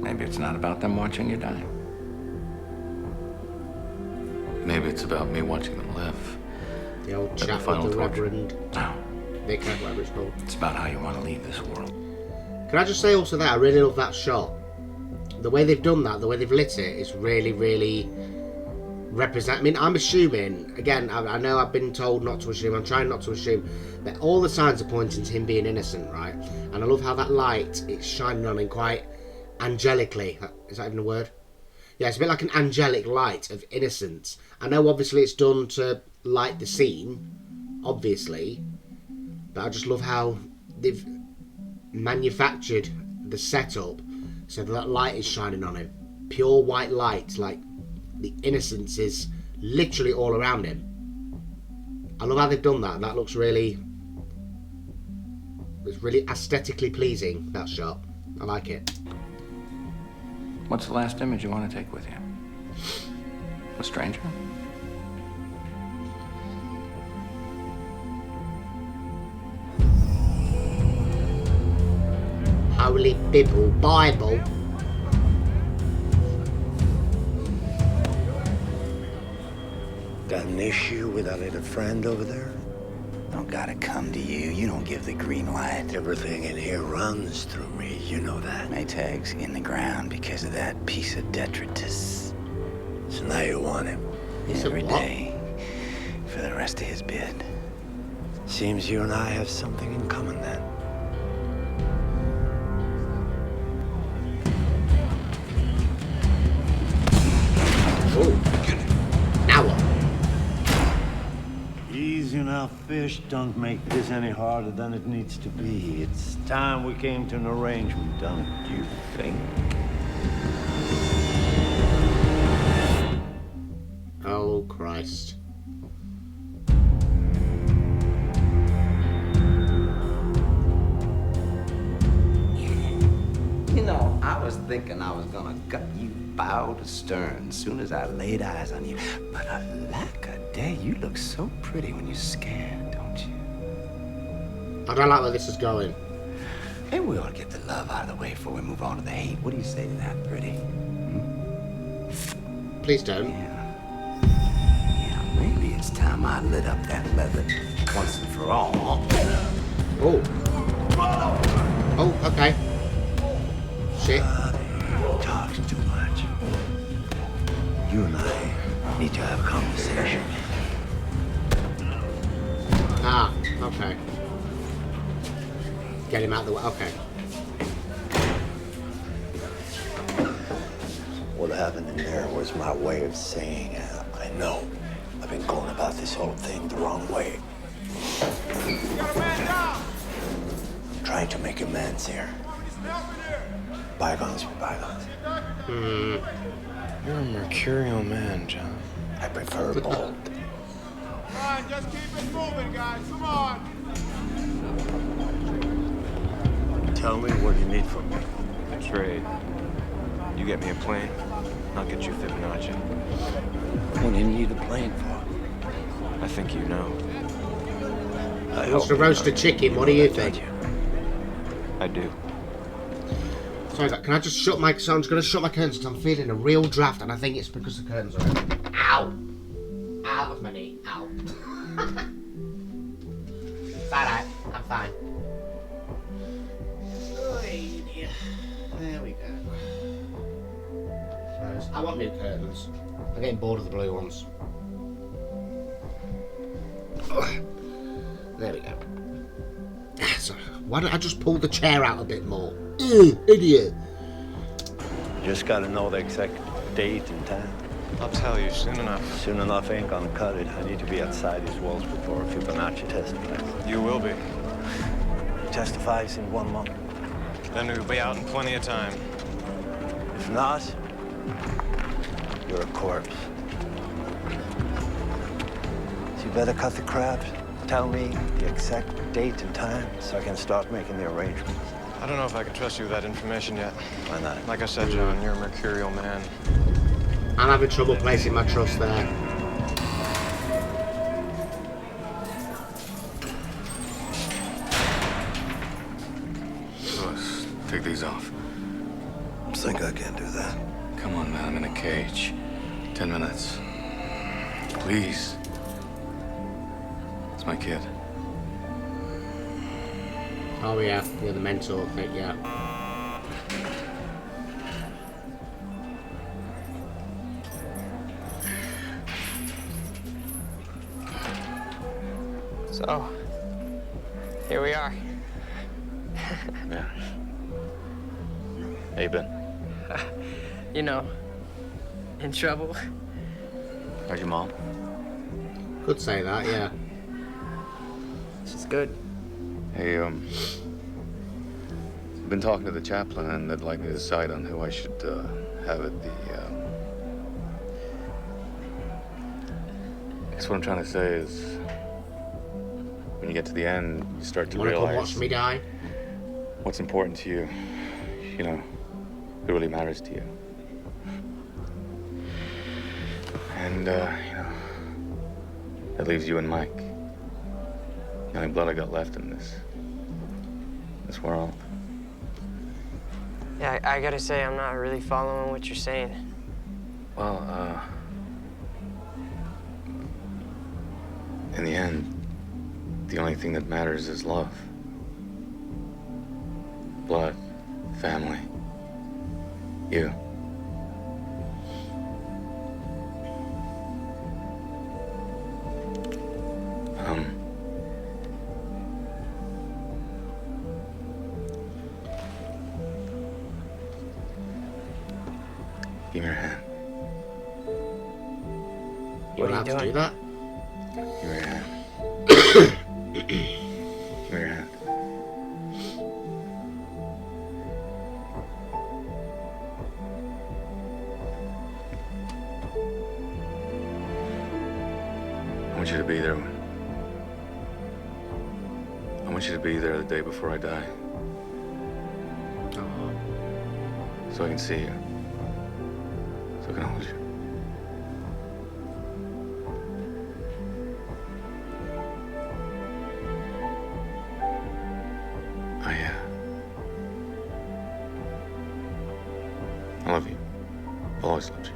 Maybe it's not about them watching you die. Maybe it's about me watching them live. The old At chat final with the torture. Reverend. No. Vic, whatever it's called. It's about how you want to leave this world. Can I just say also that I really love that shot. The way they've done that, the way they've lit it, is really, really represent. I mean, I'm assuming, again, I know I've been told not to assume, I'm trying not to assume, but all the signs are pointing to him being innocent, right? And I love how that light, it's shining on him quite angelically. Is that even a word? Yeah, it's a bit like an angelic light of innocence. I know obviously it's done to light the scene, obviously, but I just love how they've manufactured the setup so that light is shining on him. Pure white light, like the innocence is literally all around him. I love how they've done that. That looks really... It's really aesthetically pleasing, that shot. I like it. What's the last image you want to take with you? A stranger? Holy Bible. Got an issue with that little friend over there? Don't gotta come to you. You don't give the green light. Everything in here runs through me, you know that. Maytag's in the ground because of that piece of detritus. So now you want him. Every day. For the rest of his bid. Seems you and I have something in common then. Oh. Now what? Easy now, Fish. Don't make this any harder than it needs to be. It's time we came to an arrangement, don't you think? Oh, Christ. You know, I was thinking I was gonna gut you bow to stern as soon as I laid eyes on you. But alack a day, you look so pretty when you're scared, don't you? I don't like where this is going. Maybe we ought to get the love out of the way before we move on to the hate. What do you say to that, pretty? Please don't. Yeah, maybe it's time I lit up that leather once and for all. Oh. Oh, okay. Shit. Talks too much. You and I need to have a conversation. Ah, okay. Get him out of the way. Okay. What happened in there was my way of saying, I know. I've been going about this whole thing the wrong way. Trying to make amends here. Bygones be bygones. You're a mercurial man, John. I prefer bold. Come on, just keep it moving, guys. Come on. Tell me what you need from me. A trade. You get me a plane, I'll get you Fibonacci. What do you need a plane for? I think you know. He wants to roast a chicken. What do you think? I do. Sorry, can I just shut my... So I'm just going to shut my curtains because I'm feeling a real draft and I think it's because the curtains are open. Ow! Ow, that's my knee. Ow. It's alright. I'm fine. There we go. I want new curtains. I'm getting bored of the blue ones. There we go. So, why don't I just pull the chair out a bit more? Idiot. You just gotta know the exact date and time. I'll tell you soon enough. Soon enough ain't gonna cut it. I need to be outside these walls before Fibonacci testifies. You will be. Testifies in 1 month. Then we'll be out in plenty of time. If not, you're a corpse. So you better cut the crap. Tell me the exact date and time so I can start making the arrangements. I don't know if I can trust you with that information yet. Why not? Like I said, John, you're a mercurial man. I'm having trouble placing my trust there. Let's take these off. I think I can do that. Come on, man. I'm in a cage. 10 minutes. Please. It's my kid. Oh yeah, the mentor thing, yeah. So, here we are. Yeah. How you been? You know, in trouble. How's your mom? Could say that, yeah. She's good. Hey, I've been talking to the chaplain, and they'd like me to decide on who I should have at the. I guess what I'm trying to say is, when you get to the end, you start to Wanna realize. come watch me die? What's important to you? You know, who really matters to you. And you know, that leaves you and Mike. The only blood I got left in this world. Yeah, I gotta say, I'm not really following what you're saying. Well, in the end, the only thing that matters is love. Blood, family, you. Give me your hand. You're allowed to do that? Give me your hand. Give me your hand. I want you to be there. I want you to be there the day before I die. So I can see you. So I can hold you. I love you. I've always loved you.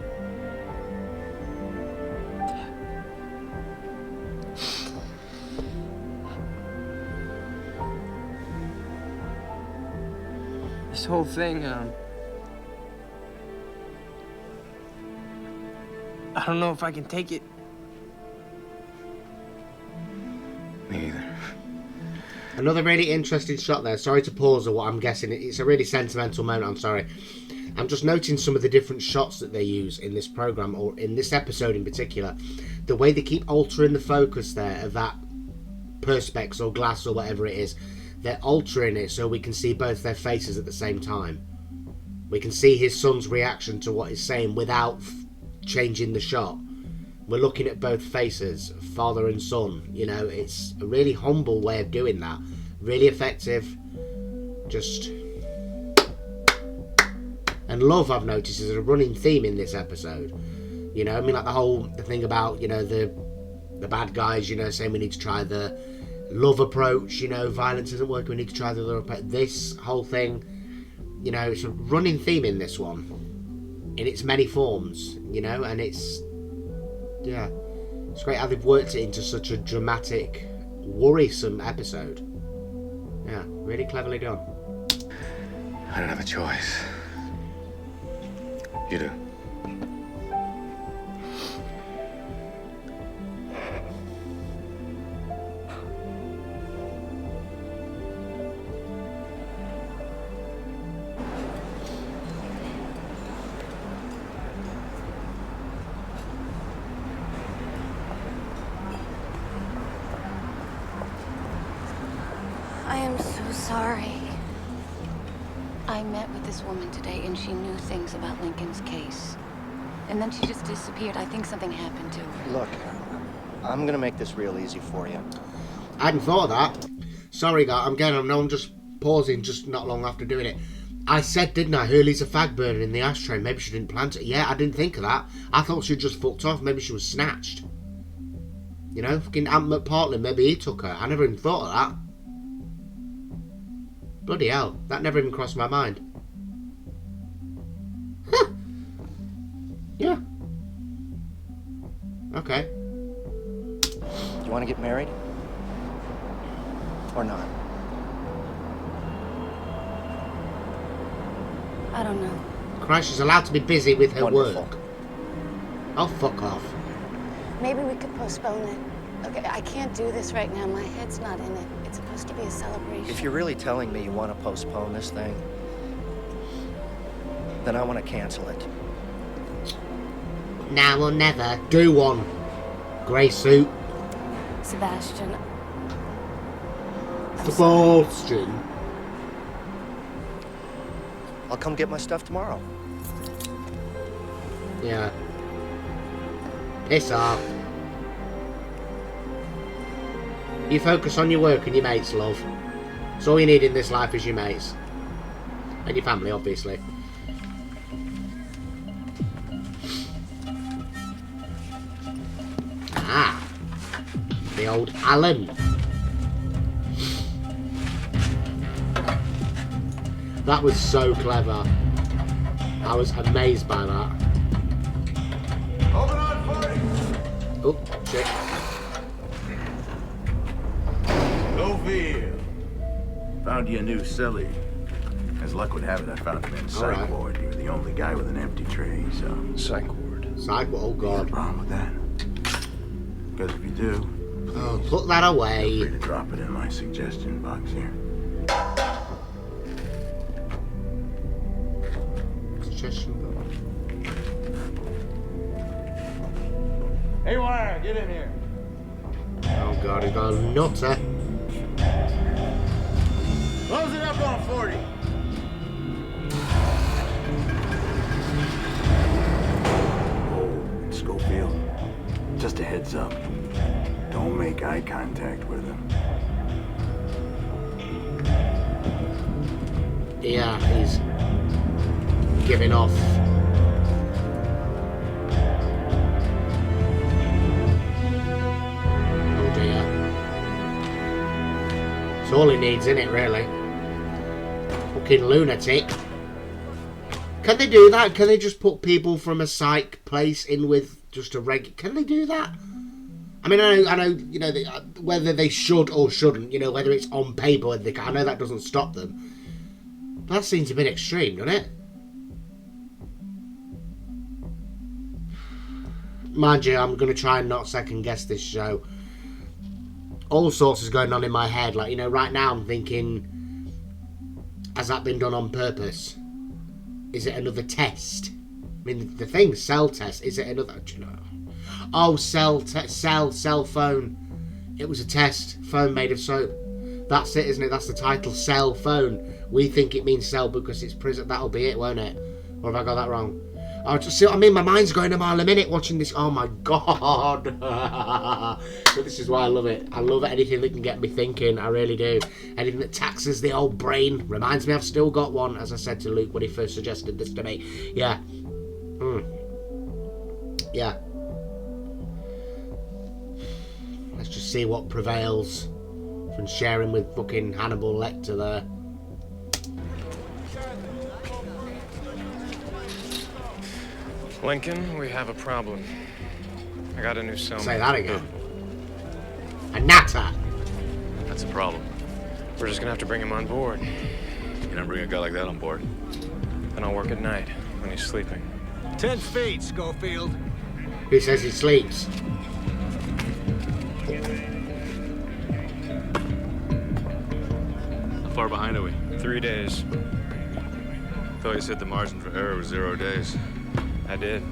This whole thing, I don't know if I can take it. Me either. Another really interesting shot there. Sorry to pause or what I'm guessing. It's a really sentimental moment, I'm sorry. I'm just noting some of the different shots that they use in this program, or in this episode in particular. The way they keep altering the focus there of that perspex or glass or whatever it is. They're altering it so we can see both their faces at the same time. We can see his son's reaction to what he's saying without changing the shot. We're looking at both faces, father and son. You know, it's a really humble way of doing that. Really effective. Just... And love, I've noticed, is a running theme in this episode. You know, I mean, like the thing about, you know, the bad guys, you know, saying we need to try the love approach, you know, violence isn't working, we need to try the other approach. This whole thing, you know, it's a running theme in this one, in its many forms, you know, and it's, yeah, it's great how they've worked it into such a dramatic, worrisome episode. Yeah, really cleverly done. I don't have a choice. You do. I am so sorry. I met with this woman today, and she knew things about Lincoln's case. And then she just disappeared. I think something happened to her. Look, I'm gonna make this real easy for you. I hadn't thought of that. Sorry, guys. I'm just pausing just not long after doing it. I said, didn't I, Hurley's a fag burner in the ashtray. Maybe she didn't plant it. Yeah, I didn't think of that. I thought she'd just fucked off. Maybe she was snatched. You know, fucking Ant McPartlin, maybe he took her. I never even thought of that. Bloody hell, that never even crossed my mind. Huh. Yeah. Okay. Do you want to get married? Or not? I don't know. Christ, she's allowed to be busy with her Wonderful. work. Oh, fuck off. Maybe we could postpone it. Okay, I can't do this right now. My head's not in it. It's supposed to be a celebration. If you're really telling me you want to postpone this thing, then I want to cancel it. Now or never. Do one. Grey suit. Sebastian. Sebastian. I'll come get my stuff tomorrow. Yeah. Piss off. You focus on your work and your mates, love. That's all you need in this life is your mates. And your family, obviously. Ah. The old Alan. That was so clever. I was amazed by that. Open on 40. Oh, shit. Go Veal. Found you a new celly. As luck would have it, I found him in psych Alright. ward. You were the only guy with an empty tray, so... Psych ward. Psych ward, oh god. No problem with that. Because if you do, Oh, put that away. feel free to drop it in my suggestion box here. Suggestion. Hey, Wire, get in here. Oh god, he got a nutter. Close it up on 40. Oh, Schofield, just a heads up. Don't make eye contact with him. Yeah, he's giving off. Oh dear. It's all he needs, isn't it, really? Fucking lunatic. Can they do that? Can they just put people from a psych place in with just a regular... Can they do that? I mean, I know, you know, whether they should or shouldn't, you know, whether it's on paper, whether they can, I know that doesn't stop them. But that seems a bit extreme, doesn't it? Mind you, I'm going to try and not second guess this show. All sorts is going on in my head. Like, you know, right now I'm thinking, has that been done on purpose? Is it another test? I mean, the thing, cell test, is it another... Do you know? Oh, cell phone. It was a test. Phone made of soap. That's it, isn't it? That's the title, cell phone. We think it means cell because it's prison. That'll be it, won't it? Or have I got that wrong? Oh, just see what I mean? My mind's going a mile a minute watching this. Oh my god. But this is why I love it. I love anything that can get me thinking. I really do. Anything that taxes the old brain. Reminds me I've still got one, as I said to Luke when he first suggested this to me. Yeah. Yeah. Let's just see what prevails. From sharing with fucking Hannibal Lecter there. Lincoln, we have a problem. I got a new cellmate. Say that again. A natter. That's a problem. We're just gonna have to bring him on board. You don't bring a guy like that on board. Then I'll work at night when he's sleeping. 10 feet, Schofield. Who says he sleeps? How far behind are we? 3 days. Thought you said the margin for error was 0 days. I did.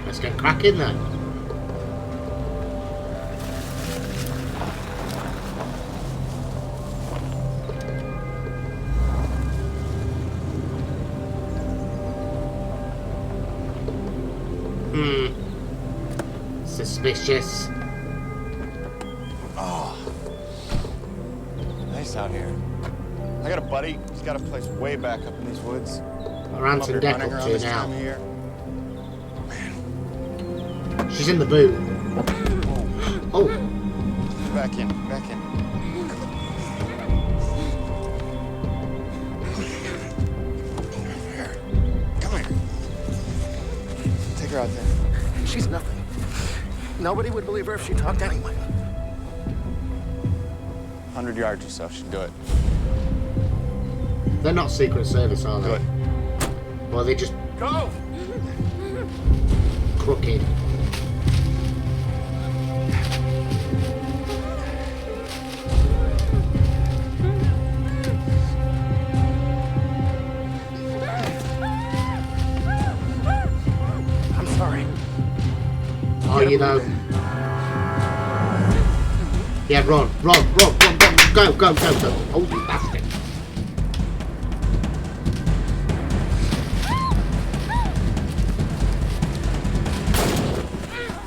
Let's get cracking then. Suspicious. Oh. Nice out here. I got a buddy. He's got a place way back up in these woods. Our Aunt and Deck running up around to this now. time of year. She's in the boot. Oh. Back in, back in. Here. Come here. Take her out there. She's nothing. Nobody would believe her if she talked anyway. 100 yards or so should do it. They're not Secret Service, are they? Good. Well, they just Go! crooked. I'm sorry. Are you though? Yeah, run. Go. Oh, you bastard.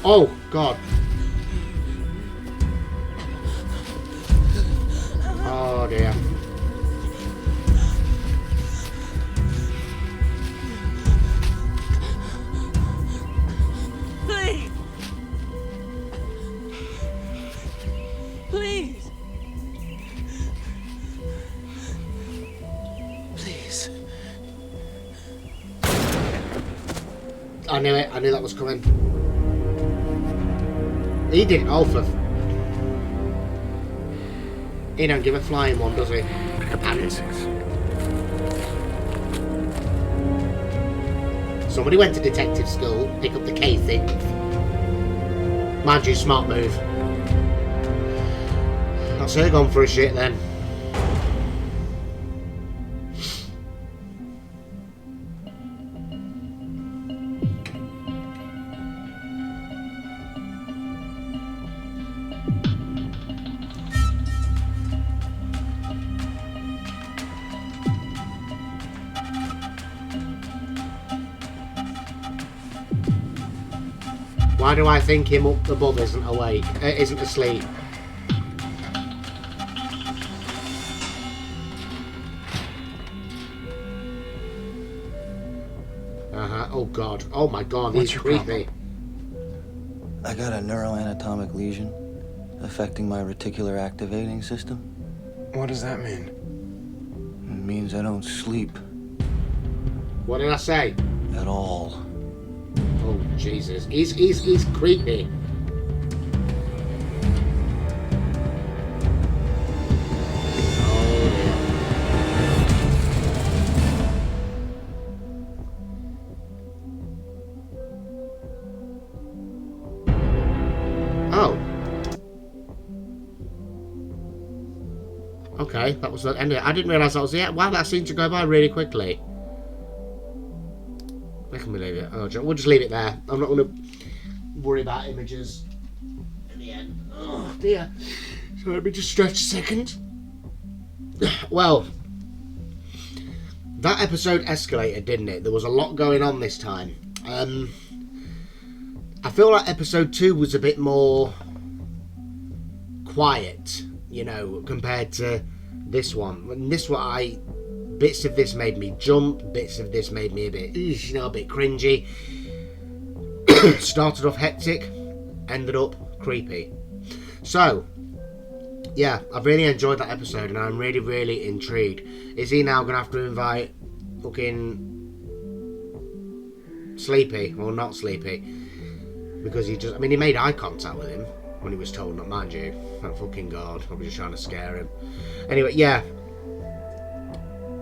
Oh, God. Oh, dear. Please. Please. Please. I knew it. I knew that was coming. He didn't. Oh, for... He don't give a flying one, does he? Pick up the casings. Somebody went to detective school, pick up the casing. Mind you, smart move. That's her gone for a shit then. Why do I think him up above isn't awake? Isn't asleep? Oh God. Oh my God. He's creepy. I got a neuroanatomic lesion affecting my reticular activating system. What does that mean? It means I don't sleep What did I say? at all. Oh Jesus. He's creepy. Oh. Okay, that was the end of it. I didn't realise that was the end. Wow, that seemed to go by really quickly. Where can we leave it? Oh, we'll just leave it there. I'm not going to worry about images in the end. Oh, dear. So let me just stretch a second. Well, that episode escalated, didn't it? There was a lot going on this time. I feel like episode 2 was a bit more quiet, you know, compared to this one. And this one, bits of this made me jump, bits of this made me a bit, a bit cringy. Started off hectic, ended up creepy. So, yeah, I've really enjoyed that episode, and I'm really, really intrigued. Is he now going to have to invite fucking Sleepy, or not Sleepy? Because he made eye contact with him when he was told not, mind you. Oh, fucking God, probably just trying to scare him. Anyway, yeah.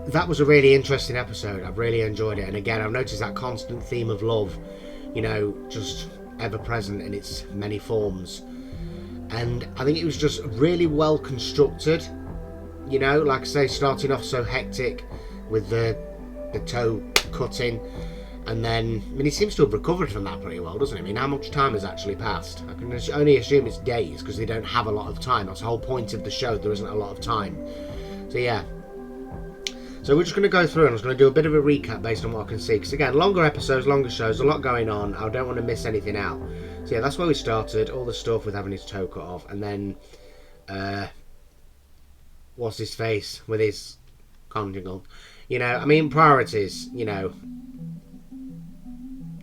That was a really interesting episode. I've really enjoyed it. And again, I've noticed that constant theme of love, just ever present in its many forms. And I think it was just really well constructed. Like I say, starting off so hectic with the toe cutting. And then, he seems to have recovered from that pretty well, doesn't he? How much time has actually passed? I can only assume it's days, because they don't have a lot of time. That's the whole point of the show. There isn't a lot of time. So, yeah. So we're just going to go through and I'm just going to do a bit of a recap based on what I can see. Because, again, longer episodes, longer shows, a lot going on. I don't want to miss anything out. So, yeah, that's where we started. All the stuff with having his toe cut off. And then, what's his face with his conjugal? Priorities,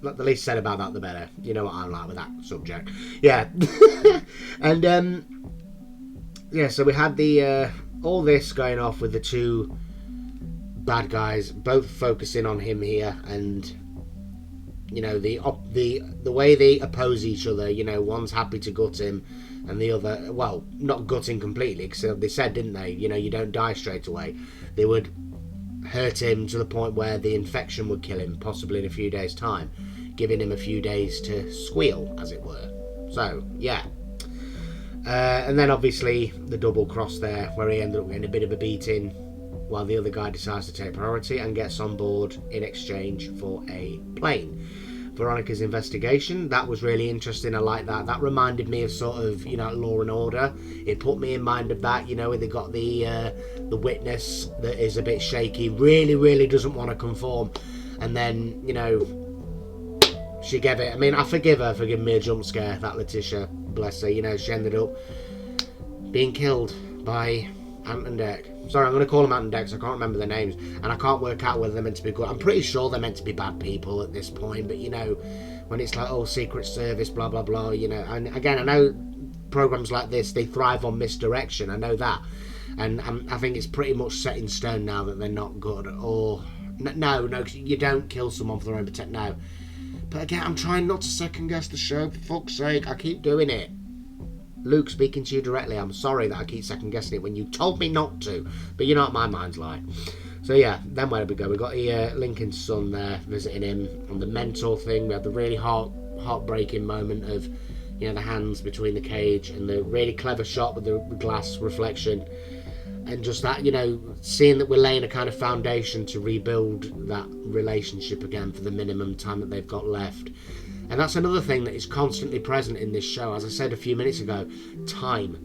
the least said about that, the better. You know what I'm like with that subject. Yeah. And, yeah, so we had the all this going off with the two bad guys, both focusing on him here, and, the way they oppose each other, one's happy to gut him, and the other, well, not gutting completely, because they said, didn't they, you don't die straight away. They would hurt him to the point where the infection would kill him, possibly in a few days' time, giving him a few days to squeal, as it were. So, yeah. And then, obviously, the double cross there, where he ended up getting a bit of a beating, while the other guy decides to take priority and gets on board in exchange for a plane. Veronica's investigation, that was really interesting. I like that. That reminded me of sort of, Law and Order. It put me in mind of that, where they got the witness that is a bit shaky, really doesn't want to conform, and then, she gave it. I forgive her for giving me a jump scare, that Letitia, bless her. She ended up being killed by Ant and Dec. Sorry, I'm going to call them Ant and Dec, I can't remember their names, and I can't work out whether they're meant to be good. I'm pretty sure they're meant to be bad people at this point, but when it's like, oh, Secret Service, blah blah blah, and again, I know programs like this, they thrive on misdirection, I know that, and I think it's pretty much set in stone now that they're not good, or no, you don't kill someone for their own protection, no. But again, I'm trying not to second guess the show, for fuck's sake, I keep doing it. Luke, speaking to you directly, I'm sorry that I keep second guessing it when you told me not to, but you know what my mind's like. So yeah, then where did we go? We got Lincoln's son there visiting him on the mentor thing. We had the really heartbreaking moment of, the hands between the cage and the really clever shot with the glass reflection, and just that, seeing that we're laying a kind of foundation to rebuild that relationship again for the minimum time that they've got left. And that's another thing that is constantly present in this show. As I said a few minutes ago, time.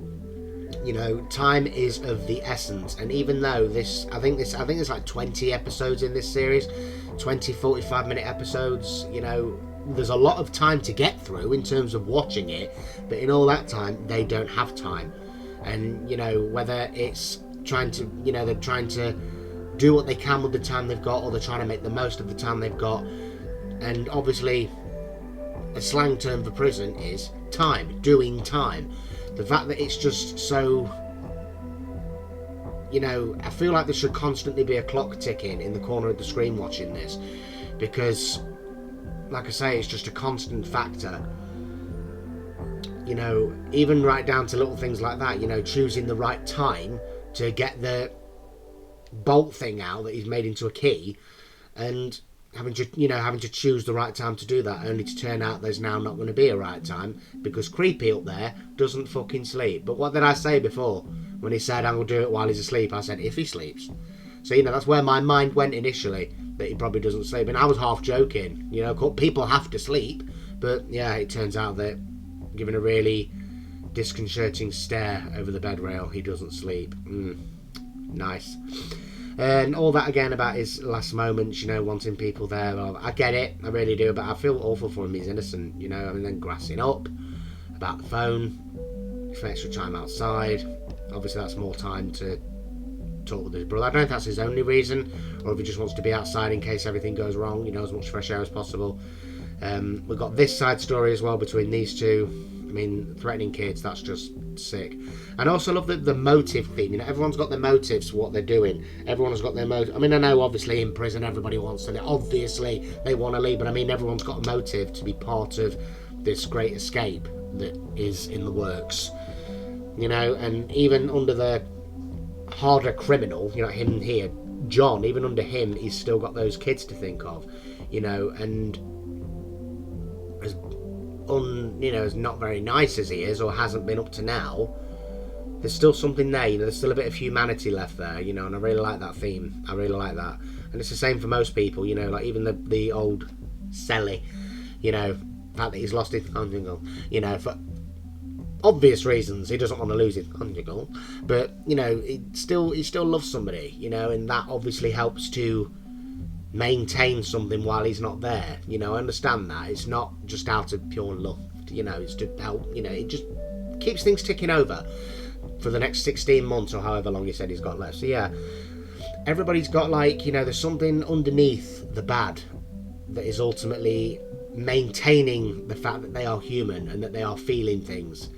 Time is of the essence. And even though I think there's like 20 episodes in this series, 20 45-minute episodes, there's a lot of time to get through in terms of watching it, but in all that time they don't have time. And whether it's trying to, they're trying to do what they can with the time they've got, or they're trying to make the most of the time they've got. And obviously, a slang term for prison is time, doing time. The fact that it's just so, I feel like there should constantly be a clock ticking in the corner of the screen watching this, because, like I say, it's just a constant factor. Even right down to little things like that, choosing the right time to get the bolt thing out that he's made into a key, and having to choose the right time to do that, only to turn out there's now not going to be a right time, because Creepy up there doesn't fucking sleep. But what did I say before? When he said, I will do it while he's asleep, I said, if he sleeps. So, that's where my mind went initially, that he probably doesn't sleep. And I was half joking, people have to sleep. But, yeah, it turns out that, given a really disconcerting stare over the bed rail, he doesn't sleep. Nice. And all that again about his last moments, wanting people there. Well, I get it, I really do, but I feel awful for him. He's innocent, and then grassing up about the phone, some extra time outside. Obviously, that's more time to talk with his brother. I don't know if that's his only reason, or if he just wants to be outside in case everything goes wrong, you know, as much fresh air as possible. We've got this side story as well between these two. I mean, threatening kids, that's just sick. And I also love the motive theme. You know, everyone's got their motives for what they're doing. Everyone's got their motive. I mean, I know obviously in prison everybody wants to, obviously they want to leave, but I mean everyone's got a motive to be part of this great escape that is in the works. You know, and even under the harder criminal, you know, him here, John, even under him, he's still got those kids to think of, you know, and as not very nice as he is, or hasn't been up to now, there's still something there, you know, there's still a bit of humanity left there, you know, and I really like that theme. I really like that. And it's the same for most people, you know, like even the old Sally, you know, the fact that he's lost his conjugal, you know, for obvious reasons, he doesn't want to lose his conjugal, but, you know, he still loves somebody, you know, and that obviously helps to maintain something while he's not there. You know, I understand that. It's not just out of pure love, you know, it's to help, you know, it just keeps things ticking over for the next 16 months or however long he said he's got left. So yeah, everybody's got, like, you know, there's something underneath the bad that is ultimately maintaining the fact that they are human and that they are feeling things.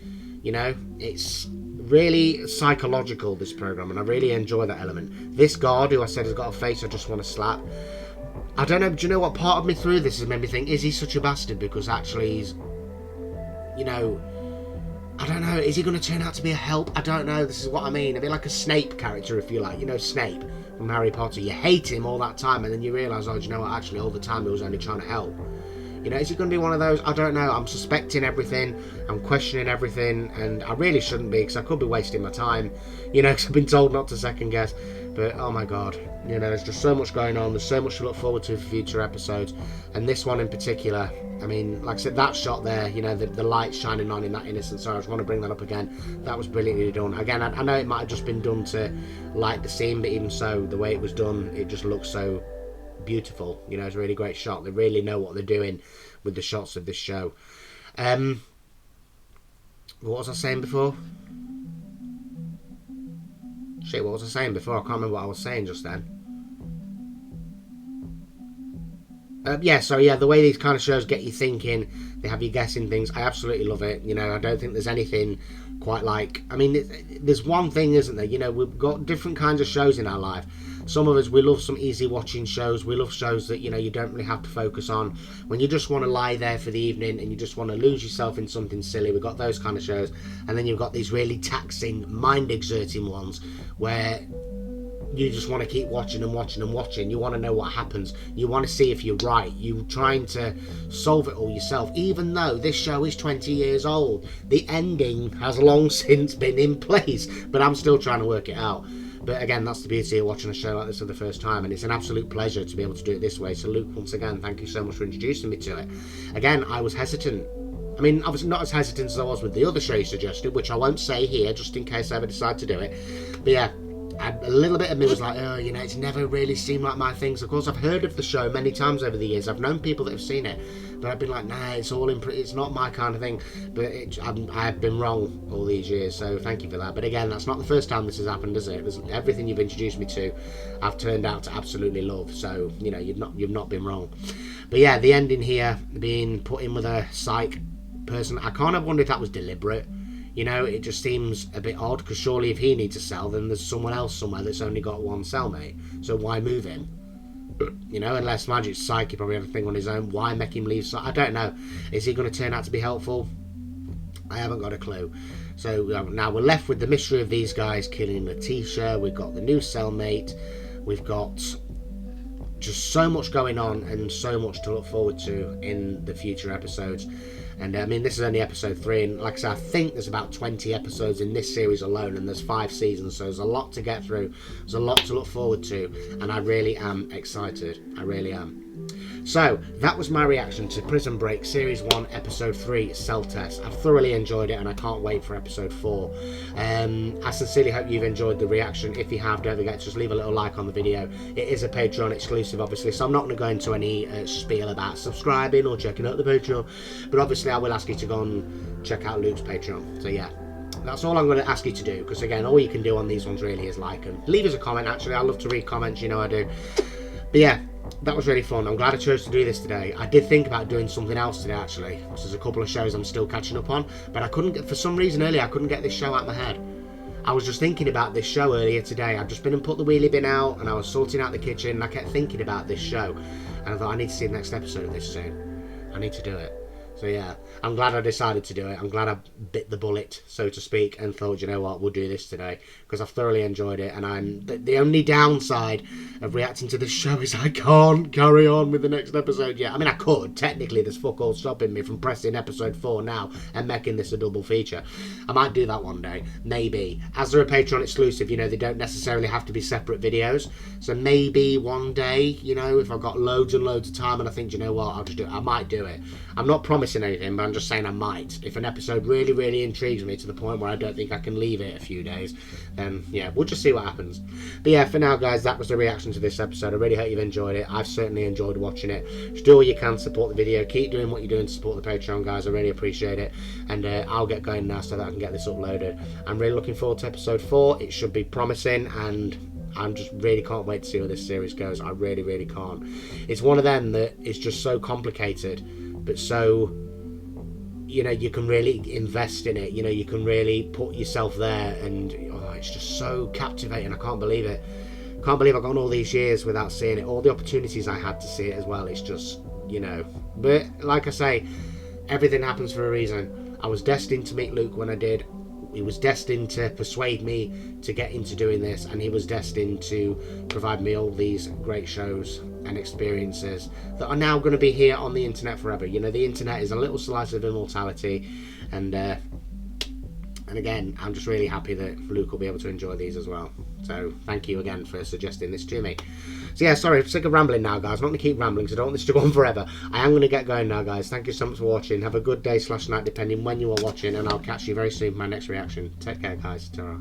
You know, it's really psychological, this program, and I really enjoy that element. This guard, who I said has got a face I just want to slap, I don't know, do you know what part of me through this has made me think, is he such a bastard? Because actually he's, you know, I don't know, is he going to turn out to be a help? I don't know, this is what I mean. A bit like a Snape character, if you like. You know, Snape from Harry Potter. You hate him all that time, and then you realise, oh, do you know what, actually all the time he was only trying to help. You know, is he going to be one of those? I don't know. I'm suspecting everything. I'm questioning everything, and I really shouldn't be, because I could be wasting my time, you know, because I've been told not to second guess. But oh my god, you know, there's just so much going on. There's so much to look forward to for future episodes, and this one in particular. I mean, like I said, that shot there, you know, the light shining on in that innocent. Sorry, I just want to bring that up again. That was brilliantly done. Again, I know it might have just been done to light the scene, but even so, the way it was done, it just looks so beautiful. You know, it's a really great shot. They really know what they're doing with the shots of this show. What was I saying before? Shit, what was I saying before? I can't remember what I was saying just then. The way these kind of shows get you thinking, they have you guessing things, I absolutely love it. You know, I don't think there's anything quite like, I mean, there's one thing, isn't there? You know, we've got different kinds of shows in our life. Some of us, we love some easy watching shows. We love shows that, you know, you don't really have to focus on. When you just want to lie there for the evening and you just want to lose yourself in something silly, we've got those kind of shows. And then you've got these really taxing, mind-exerting ones where you just want to keep watching and watching and watching. You want to know what happens. You want to see if you're right. You're trying to solve it all yourself. Even though this show is 20 years old, the ending has long since been in place, but I'm still trying to work it out. But again, that's the beauty of watching a show like this for the first time, and it's an absolute pleasure to be able to do it this way. So Luke, once again, thank you so much for introducing me to it. Again, I was hesitant. I mean, I was not as hesitant as I was with the other show you suggested, which I won't say here, just in case I ever decide to do it. But yeah, a little bit of me was like, oh, you know, it's never really seemed like my things. Of course, I've heard of the show many times over the years. I've known people that have seen it, but I've been like, nah, it's not my kind of thing. But I've been wrong all these years, so thank you for that. But again, that's not the first time this has happened, is it? Everything you've introduced me to, I've turned out to absolutely love. So, you know, you've not been wrong. But yeah, the ending here, being put in with a psych person, I kind of wonder if that was deliberate. You know, it just seems a bit odd, because surely if he needs a cell, then there's someone else somewhere that's only got one cellmate. So why move him? You know, unless Magic's psyche, he probably had a thing on his own. Why make him leave? I don't know. Is he going to turn out to be helpful? I haven't got a clue. So now we're left with the mystery of these guys killing Letitia. We've got the new cellmate. We've got just so much going on and so much to look forward to in the future episodes. And I mean, this is only episode 3, and like I said, I think there's about 20 episodes in this series alone, and there's 5 seasons, so there's a lot to get through. There's a lot to look forward to, and I really am excited. I really am. So, that was my reaction to Prison Break Series 1, Episode 3, Cell Test. I've thoroughly enjoyed it, and I can't wait for Episode 4. I sincerely hope you've enjoyed the reaction. If you have, don't forget to just leave a little like on the video. It is a Patreon exclusive, obviously, so I'm not going to go into any spiel about subscribing or checking out the Patreon, but obviously I will ask you to go and check out Luke's Patreon. So yeah, That's all I'm going to ask you to do, because again, all you can do on these ones really is like them. Leave us a comment, actually. I love to read comments, you know I do. But yeah, that was really fun. I'm glad I chose to do this today. I did think about doing something else today, actually. There's a couple of shows I'm still catching up on, but I couldn't get, for some reason earlier, I couldn't get this show out of my head. I was just thinking about this show earlier today. I'd just been and put the wheelie bin out, and I was sorting out the kitchen, and I kept thinking about this show. And I thought, I need to see the next episode of this soon. I need to do it. So yeah, I'm glad I decided to do it. I'm glad I bit the bullet, so to speak, and thought, you know what, we'll do this today, because I've thoroughly enjoyed it. And the only downside of reacting to this show is I can't carry on with the next episode yet. I mean, I could. Technically, there's fuck all stopping me from pressing episode 4 now and making this a double feature. I might do that one day, maybe. As they're a Patreon exclusive, you know, they don't necessarily have to be separate videos. So maybe one day, you know, if I've got loads and loads of time and I think, you know what, I'll just do it. I might do it. I'm not promising anything, but I'm just saying I might. If an episode really, really intrigues me to the point where I don't think I can leave it a few days, then yeah, we'll just see what happens. But yeah, for now, guys, that was the reaction to this episode. I really hope you've enjoyed it. I've certainly enjoyed watching it. Just do all you can to support the video. Keep doing what you're doing to support the Patreon, guys. I really appreciate it. And I'll get going now so that I can get this uploaded. I'm really looking forward to episode 4. It should be promising, and I'm just really can't wait to see where this series goes. I really, really can't. It's one of them that is just so complicated, but so, you know, you can really invest in it. You know, you can really put yourself there, and oh, it's just so captivating. I can't believe it. Can't believe I've gone all these years without seeing it. All the opportunities I had to see it as well. It's just, you know. But like I say, everything happens for a reason. I was destined to meet Luke when I did. He was destined to persuade me to get into doing this, and he was destined to provide me all these great shows and experiences that are now going to be here on the internet forever. You know, the internet is a little slice of immortality, and again, I'm just really happy that Luke will be able to enjoy these as well. So thank you again for suggesting this to me. So yeah, sorry, I'm sick of rambling now, guys. I'm not going to keep rambling because I don't want this to go on forever. I am going to get going now, guys. Thank you so much for watching. Have a good day / night, depending when you are watching, and I'll catch you very soon for my next reaction. Take care, guys. Ta-ra.